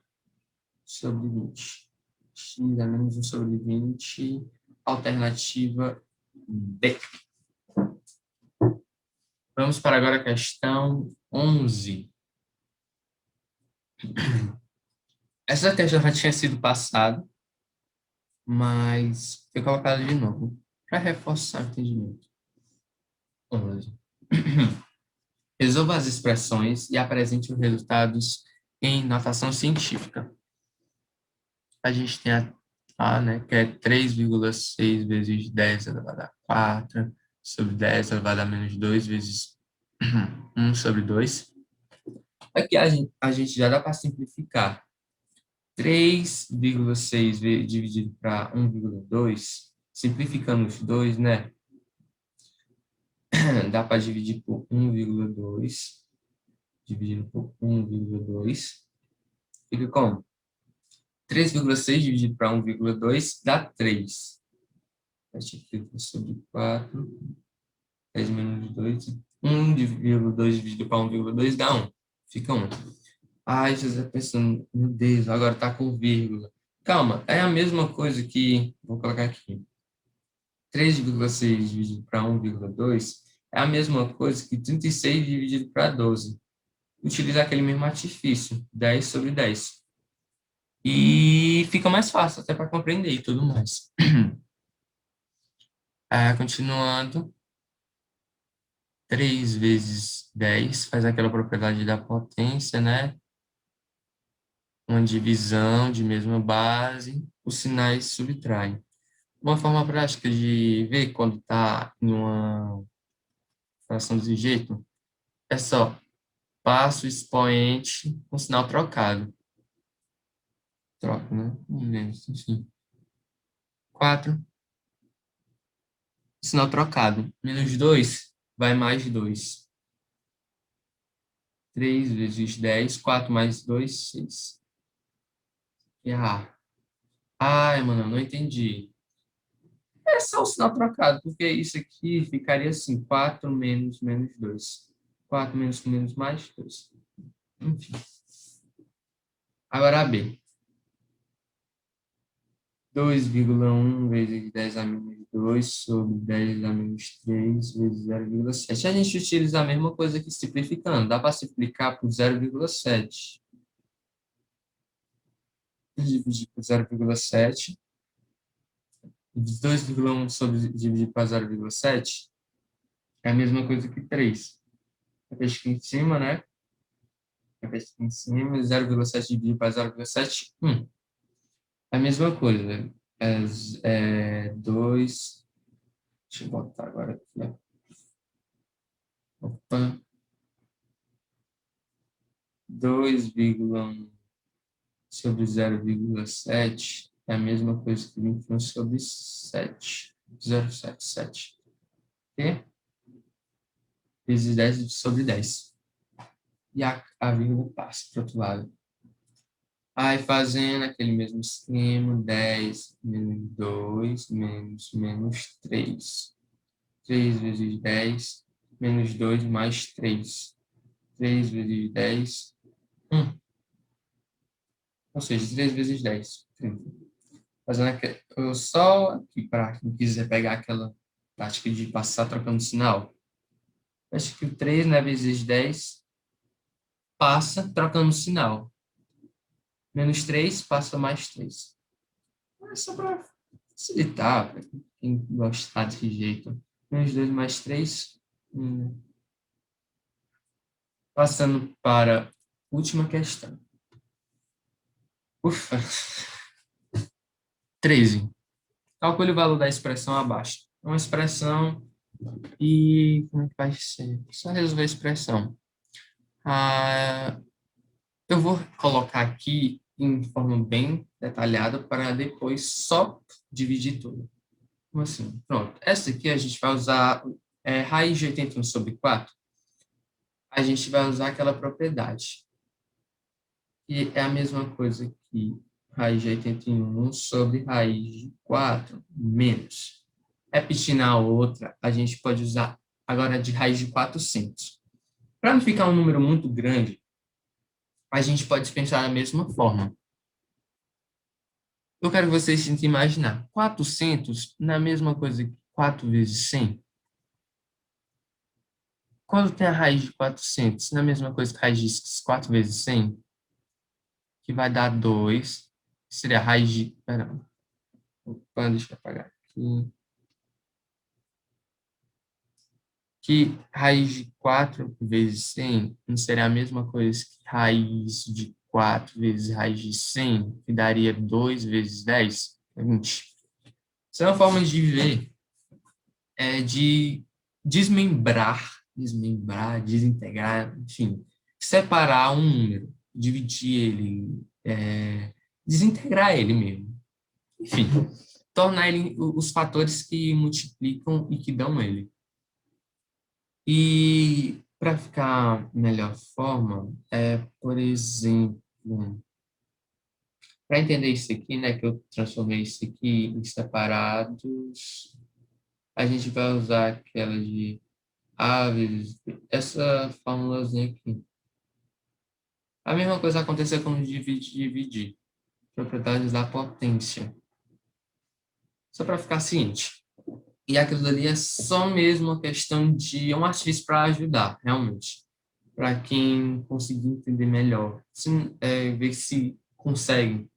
sobre 20. X é menos 1 sobre 20. Alternativa B. Vamos para agora a questão 11. Essa questão já tinha sido passada, mas foi colocada de novo para reforçar o entendimento. 11. Resolva as expressões e apresente os resultados em notação científica. A gente tem a, né, que é 3,6 vezes 10 elevado a 4 sobre 10 elevado a menos 2 vezes 1 sobre 2. Aqui a gente já dá para simplificar. 3,6 dividido para 1,2, simplificando os dois, né? Dá para dividir por 1,2, dividido por 1,2. Fica como? 3,6 dividido para 1,2 dá 3. 7 sobre 4, 10 menos 2. 1,2 dividido para 1,2 dá 1. Fica 1. Ai, José pensando, meu Deus, agora tá com vírgula. Calma, é a mesma coisa que, vou colocar aqui, 3,6 dividido para 1,2 é a mesma coisa que 36 dividido para 12. Utiliza aquele mesmo artifício, 10 sobre 10. E fica mais fácil até para compreender e tudo mais. Continuando, 3 vezes 10 faz aquela propriedade da potência, né? Uma divisão de mesma base, os sinais subtraem. Uma forma prática de ver quando está em uma fração desse jeito é só passa o expoente com sinal trocado. Troca, né? Menos, enfim. 4, sinal trocado. Menos 2 vai mais 2. 3 vezes 10, 4 mais 2, 6. E ai, mano, não entendi. É só o sinal trocado, porque isso aqui ficaria assim, 4 menos 2. 4 menos mais 2. Enfim. Agora a B. 2,1 vezes 10 a menos 2 sobre 10 a menos 3 vezes 0,7. A gente utiliza a mesma coisa aqui simplificando. Dá para simplificar por 0,7. Dividir por 0,7. 2,1 sobre dividir para 0,7 é a mesma coisa que 3. Repete aqui em cima, né? Repete aqui em cima. 0,7 dividir para 0,7, 1. É a mesma coisa. É 2. Deixa eu botar agora aqui, ó. Opa. 2,1 sobre 0,7 é a mesma coisa que 21 sobre 7. 0,77. E vezes 10 sobre 10. E a vírgula passa para o outro lado. Aí fazendo aquele mesmo esquema, 10 menos 2 menos 3. 3 vezes 10 menos 2 mais 3. 3 vezes 10, 1. Ou seja, 3 vezes 10, 30. Fazendo só aqui para quem quiser pegar aquela prática de passar trocando sinal. Acho que o 3, né, vezes 10 passa trocando sinal. Menos 3 passa mais 3. É só para facilitar, para quem gostar desse jeito. Menos 2 mais 3. Passando para a última questão. Ufa! 13. Calcule o valor da expressão abaixo. Uma expressão e como é que vai ser? Só resolver a expressão. Ah, eu vou colocar aqui em forma bem detalhada para depois só dividir tudo. Como assim? Pronto. Essa aqui a gente vai usar raiz de 81 sobre 4. A gente vai usar aquela propriedade. E é a mesma coisa que raiz de 81 sobre raiz de 4 menos. Repetindo a outra, a gente pode usar agora de raiz de 400. Para não ficar um número muito grande, a gente pode pensar da mesma forma. Eu quero que vocês tentem imaginar. 400 na mesma coisa que 4 vezes 100. Quando tem a raiz de 400 na mesma coisa que a raiz de 4 vezes 100, que vai dar 2, que seria a raiz de... Perdão. Opa, deixa eu apagar aqui. Que raiz de 4 vezes 100 não seria a mesma coisa que raiz de 4 vezes raiz de 100, que daria 2 vezes 10? É 20. Essa é uma forma de ver, de desintegrar, enfim, separar um número, dividir ele, desintegrar ele mesmo. Enfim, tornar ele os fatores que multiplicam e que dão ele. E para ficar melhor forma, por exemplo, para entender isso aqui, né, que eu transformei isso aqui em separados, a gente vai usar aquela de A vezes B, essa fórmulazinha aqui. A mesma coisa aconteceu com dividir, propriedades da potência. Só para ficar ciente. E aquilo ali é só mesmo uma questão de um artifício para ajudar, realmente. Para quem conseguir entender melhor. Ver se consegue,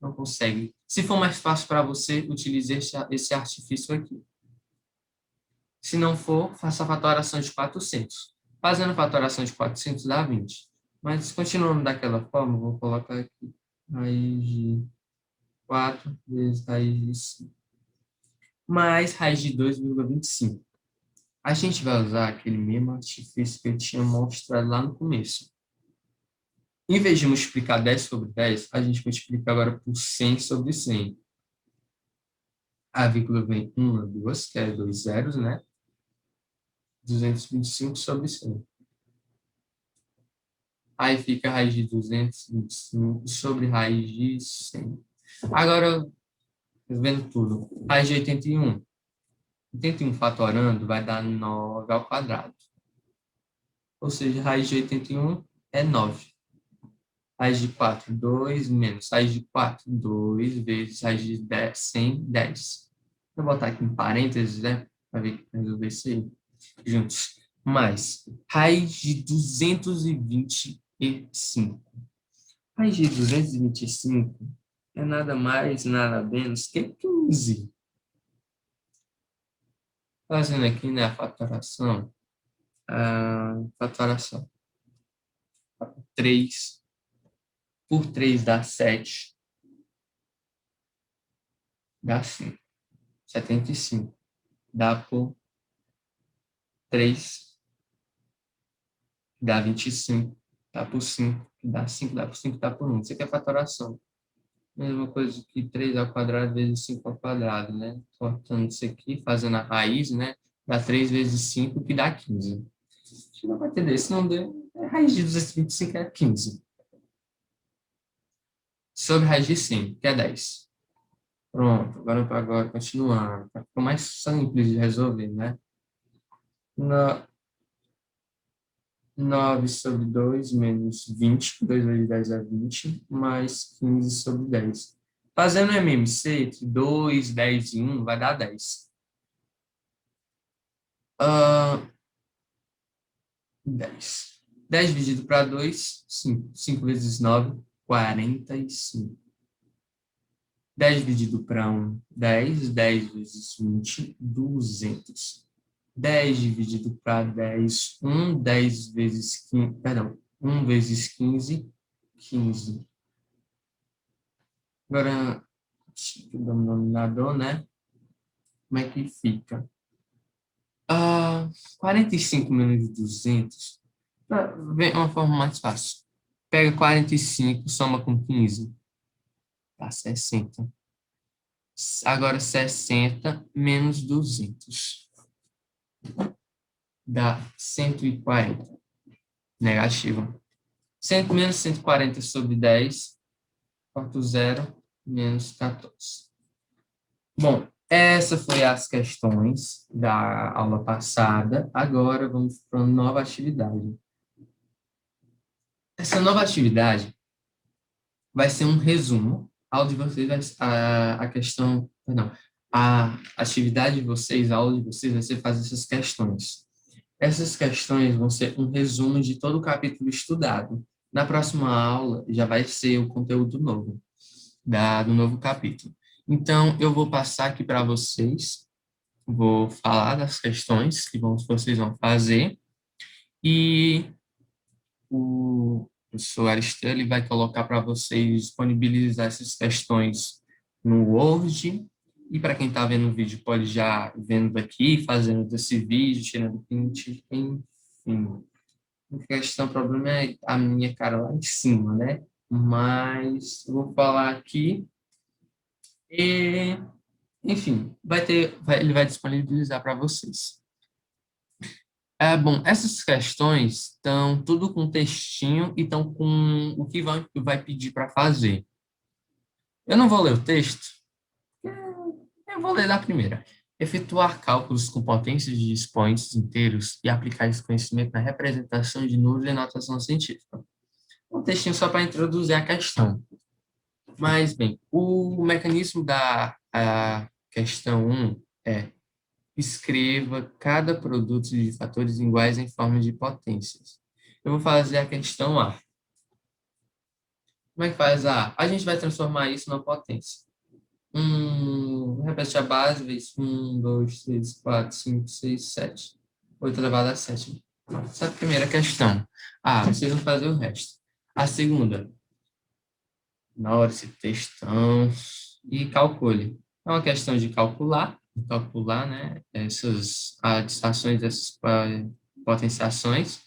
não consegue. Se for mais fácil para você, utilize esse artifício aqui. Se não for, faça a fatoração de 400. Fazendo a fatoração de 400 dá 20. Mas continuando daquela forma, vou colocar aqui raiz de 4 vezes raiz de 5 mais raiz de 2,25. A gente vai usar aquele mesmo artifício que eu tinha mostrado lá no começo. Em vez de multiplicar 10 sobre 10, a gente multiplica agora por 100 sobre 100. A vírgula vem 1, 2, que é 2 zeros, né? 225 sobre 100. Aí fica a raiz de 225 sobre raiz de 100. Agora, vendo tudo, raiz de 81. 81 fatorando vai dar 9 ao quadrado. Ou seja, raiz de 81 é 9. Raiz de 4, 2 menos raiz de 4, 2 vezes raiz de 10, 100, 10. Vou botar aqui em parênteses, né? Para ver que resolver isso aí. Juntos. Mais raiz de 225. Raiz de 225 é nada mais, nada menos que 15. Fazendo aqui, né, a fatoração. A fatoração. 3 por 3 dá 7. Dá 5. 75. Dá por 3, dá 25. Dá por 5. Dá 5, dá por 5, dá por 1. Isso aqui é fatoração. Mesma coisa que 3 ao quadrado vezes 5 ao quadrado, né? Cortando isso aqui, fazendo a raiz, né? Dá 3 vezes 5, que dá 15. Acho que não vai entender. Se não deu, a raiz de 225 é 15. Sobre raiz de 100, que é 10. Pronto, agora continuando. Ficou mais simples de resolver, né? 9 sobre 2 menos 20, 2 vezes 10 é 20, mais 15 sobre 10. Fazendo MMC entre 2, 10 e 1 vai dar 10. 10. 10 dividido para 2, 5. 5 vezes 9, 45. 10 dividido para 1, 10. 10 vezes 20, 200. 10 dividido para 10, 1. 10 vezes 15, perdão, 1 vezes 15, 15. Agora, denominador, né? Como é que fica? 45 menos 200. Vem uma forma mais fácil. Pega 45, soma com 15, dá 60. Agora 60 menos 200 dá 140. Negativo. 100 menos 140 sobre 10, corta o zero, menos 14. Bom, essa foi as questões da aula passada. Agora vamos para uma nova atividade. Essa nova atividade vai ser um resumo. A aula de vocês, a questão, perdão, a atividade de vocês, a aula de vocês vai ser fazer essas questões. Essas questões vão ser um resumo de todo o capítulo estudado. Na próxima aula já vai ser o conteúdo novo, do novo capítulo. Então, eu vou passar aqui para vocês, vou falar das questões que vocês vão fazer e o professor Aristides ele vai colocar para vocês disponibilizar essas questões no Word, e para quem está vendo o vídeo pode já vendo aqui, fazendo desse vídeo, tirando print, enfim. A questão, o problema é a minha cara lá em cima, né? Mas eu vou falar aqui e, enfim, ele vai disponibilizar para vocês. Bom, essas questões estão tudo com textinho e estão com o que vai pedir para fazer. Eu não vou ler o texto, eu vou ler da primeira. Efetuar cálculos com potências de expoentes inteiros e aplicar esse conhecimento na representação de números e notação científica. Um textinho só para introduzir a questão. Mas, bem, o mecanismo da questão 1 é: escreva cada produto de fatores iguais em forma de potências. Eu vou fazer a questão A. Como é que faz a A? A gente vai transformar isso numa potência. Repete a base, vezes 1, 2, 3, 4, 5, 6, 7. 8 elevado a 7. Essa é a primeira questão. Vocês vão fazer o resto. A segunda, na hora esse textão, e calcule. É uma questão de calcular, né, essas adstrações dessas potenciações.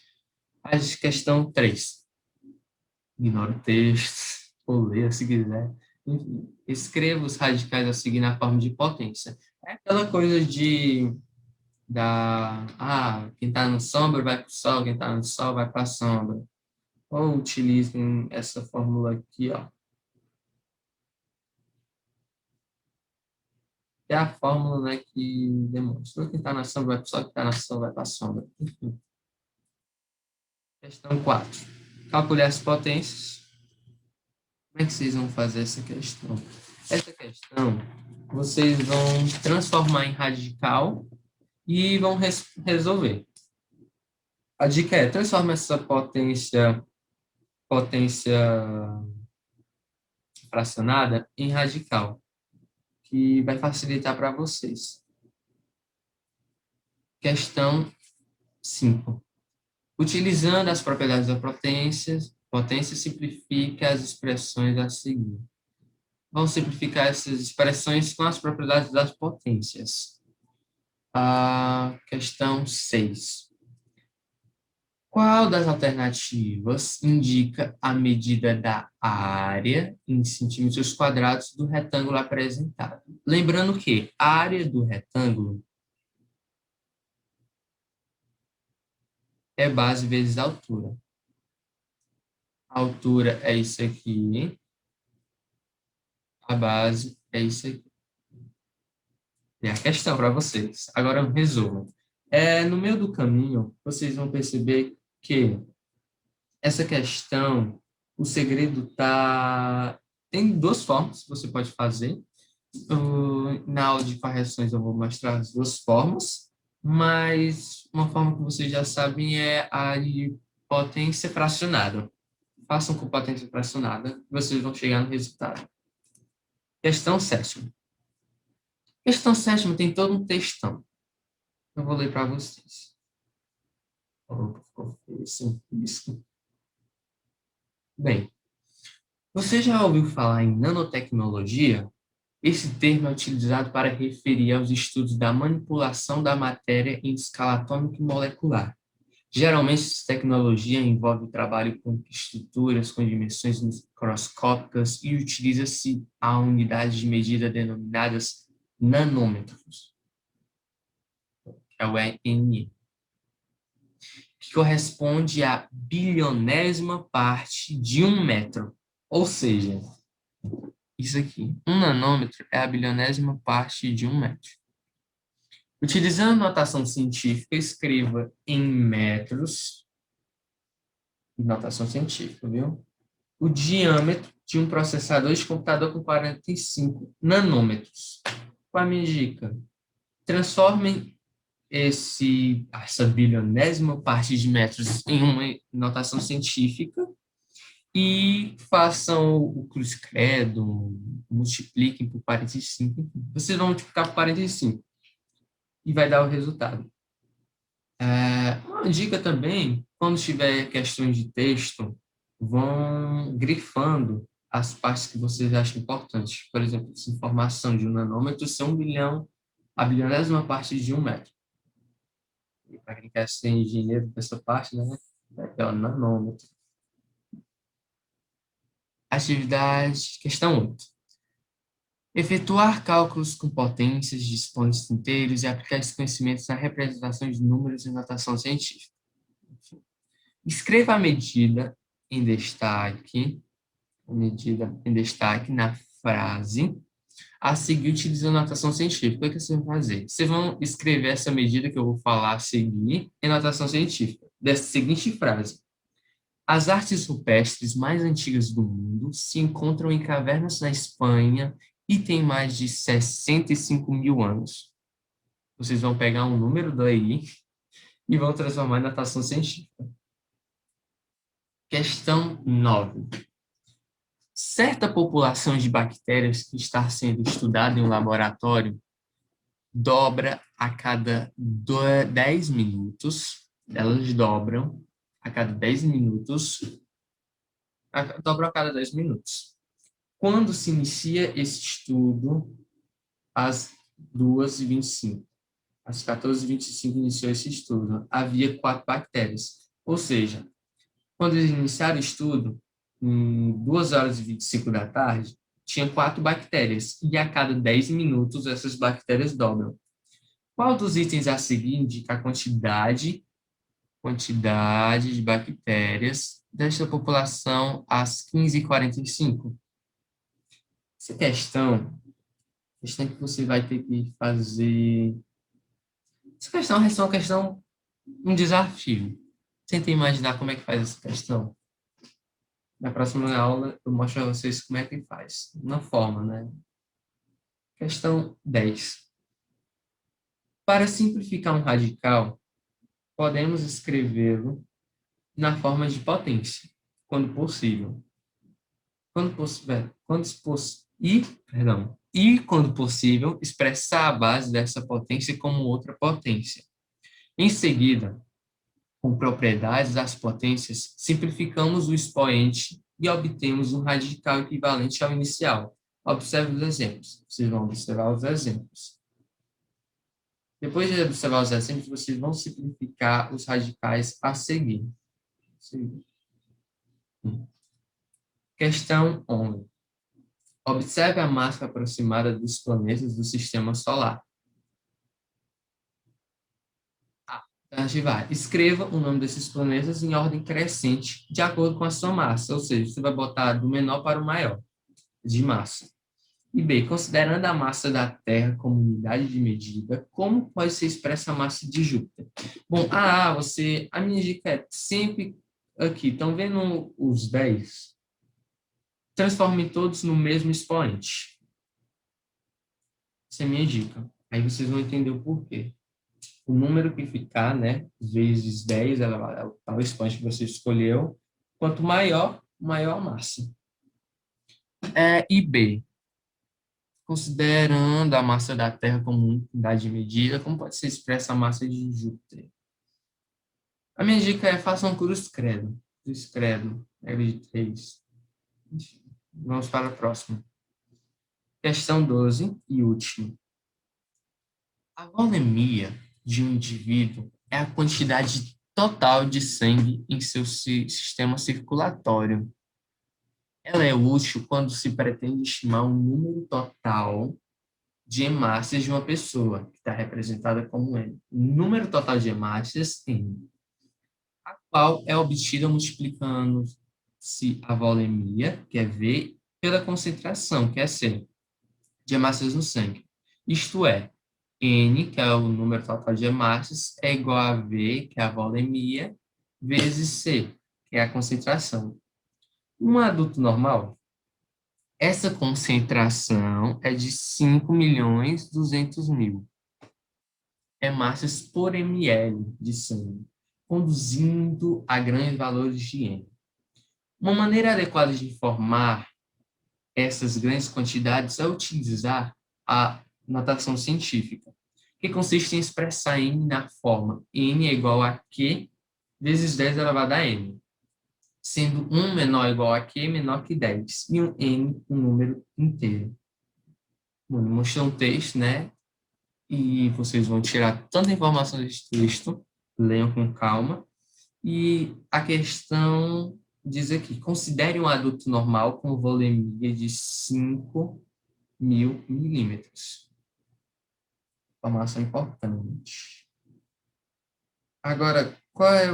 A questão 3. Ignora o texto, ou leia se quiser. Enfim, escreva os radicais a seguir na forma de potência. É aquela coisa quem está no sombra vai para o sol, quem está no sol vai para a sombra. Ou utilizem essa fórmula aqui, ó. É a fórmula, né, que demonstra. Quem está na sombra vai para o sol, quem está na sombra vai para a sombra. Enfim. Questão 4. Calcule as potências. Como é que vocês vão fazer essa questão? Essa questão, vocês vão transformar em radical e vão resolver. A dica é: transforma essa potência fracionada em radical, que vai facilitar para vocês. Questão 5. Utilizando as propriedades da potência simplifica as expressões a seguir. Vamos simplificar essas expressões com as propriedades das potências. A questão 6. Qual das alternativas indica a medida da área em centímetros quadrados do retângulo apresentado? Lembrando que a área do retângulo é base vezes altura. A altura é isso aqui, a base é isso aqui. Tem a questão para vocês. Agora um resumo. No meio do caminho, vocês vão perceber que essa questão, o segredo tá... Tem duas formas que você pode fazer. Na aula de correções eu vou mostrar as duas formas, mas uma forma que vocês já sabem é a de potência fracionada. Façam com potência fracionada, vocês vão chegar no resultado. Questão 7ª. Questão 7ª tem todo um textão. Eu vou ler para vocês. Ficou feio esse risco. Bem, você já ouviu falar em nanotecnologia? Esse termo é utilizado para referir aos estudos da manipulação da matéria em escala atômica e molecular. Geralmente, essa tecnologia envolve o trabalho com estruturas com dimensões microscópicas e utiliza-se a unidades de medida denominadas nanômetros, que é o ENI, que corresponde à bilionésima parte de um metro. Ou seja, isso aqui, um nanômetro é a bilionésima parte de um metro. Utilizando notação científica, escreva em metros, notação científica, viu? O diâmetro de um processador de computador com 45 nanômetros. Qual a minha dica? Transformem essa bilionésima parte de metros em uma notação científica e façam o cruz credo, multipliquem por 45. Vocês vão multiplicar por 45 e vai dar o resultado. Uma dica também, quando tiver questões de texto, vão grifando as partes que vocês acham importantes. Por exemplo, essa informação de um nanômetro ser 1 bilhão, a bilionésima parte de um metro. E para quem quer ser engenheiro dessa parte, né, vai ter o nanômetro. Atividade, questão 8. Efetuar cálculos com potências de expoentes inteiros e aplicar esses conhecimentos na representação de números em notação científica. Escreva a medida em destaque na frase a seguir utilizando notação científica. O que vocês vão fazer? Vocês vão escrever essa medida que eu vou falar a seguir em notação científica, dessa seguinte frase. As artes rupestres mais antigas do mundo se encontram em cavernas na Espanha e têm mais de 65 mil anos. Vocês vão pegar um número daí e vão transformar em notação científica. Questão 9. Certa população de bactérias que está sendo estudada em um laboratório dobra a cada 10 minutos, elas dobram a cada 10 minutos, dobram a cada 10 minutos. Quando se inicia esse estudo, às 2h25, às 14h25 iniciou esse estudo, havia 4 bactérias. Ou seja, quando eles iniciaram o estudo, em 2h25 da tarde, tinha 4 bactérias, e a cada 10 minutos essas bactérias dobram. Qual dos itens a seguir indica a quantidade de bactérias desta população às 15h45? Essa questão que você vai ter que fazer. Essa questão é uma questão, um desafio. Tenta imaginar como é que faz essa questão. Na próxima aula, eu mostro a vocês como é que faz. Na forma, né? Questão 10. Para simplificar um radical, podemos escrevê-lo na forma de potência, quando possível. Quando possível, expressar a base dessa potência como outra potência. Em seguida, com propriedades das potências, simplificamos o expoente e obtemos um radical equivalente ao inicial. Observe os exemplos. Vocês vão observar os exemplos. Depois de observar os exemplos, vocês vão simplificar os radicais a seguir. Questão 11. Observe a massa aproximada dos planetas do Sistema Solar. Alternativa A. Escreva o nome desses planetas em ordem crescente, de acordo com a sua massa. Ou seja, você vai botar do menor para o maior de massa. E B. Considerando a massa da Terra como unidade de medida, como pode ser expressa a massa de Júpiter? Bom, a minha dica é sempre aqui. Estão vendo os 10? Transforme todos no mesmo expoente. Essa é a minha dica. Aí vocês vão entender o porquê. O número que ficar, né, vezes 10, é o tal expoente que você escolheu. Quanto maior, maior a massa. E B. Considerando a massa da Terra como unidade de medida, como pode ser expressa a massa de Júpiter? A minha dica é faça um cruz credo. Cruz credo, regra de 3. Vamos para a próxima. Questão 12 e última. A volemia de um indivíduo é a quantidade total de sangue em seu sistema circulatório. Ela é útil quando se pretende estimar o número total de hemácias de uma pessoa, que está representada como N. O número total de hemácias, N, a qual é obtida multiplicando-se a volemia, que é V, pela concentração, que é C, de hemácias no sangue. Isto é, N, que é o número total de hemácias, é igual a V, que é a volemia, vezes C, que é a concentração. Um adulto normal, essa concentração é de 5.200.000 hemácias por ml de sangue, conduzindo a grandes valores de N. Uma maneira adequada de informar essas grandes quantidades é utilizar a notação científica, que consiste em expressar N na forma N é igual a Q vezes 10 elevado a N, sendo 1 menor ou igual a Q menor que 10, e um N um número inteiro. Bom, mostrei um texto, né? E vocês vão tirar tanta informação desse texto, leiam com calma. E a questão diz aqui, considere um adulto normal com volemia de 5.000 milímetros. Informação importante. Agora, qual é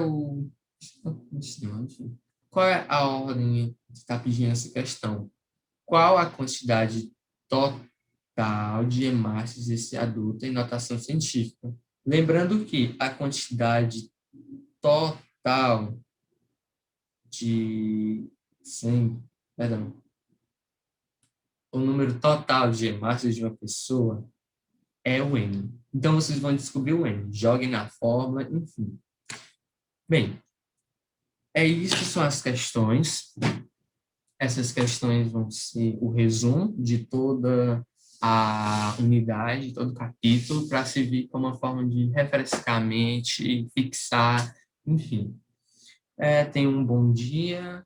a ordem que está pedindo essa questão? Qual a quantidade total de hemácias desse adulto em notação científica? Lembrando que a quantidade total de sangue, perdão, o número total de hemácias de uma pessoa é o N. Então, vocês vão descobrir o N. Joguem na fórmula, enfim. Bem, é isso que são as questões. Essas questões vão ser o resumo de toda a unidade, todo o capítulo, para servir como uma forma de refrescar a mente, fixar, enfim. Tenham um bom dia,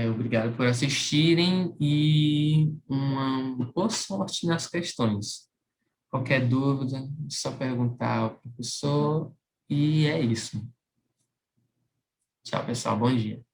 obrigado por assistirem e uma boa sorte nas questões. Qualquer dúvida, é só perguntar ao professor e é isso. Tchau, pessoal. Bom dia.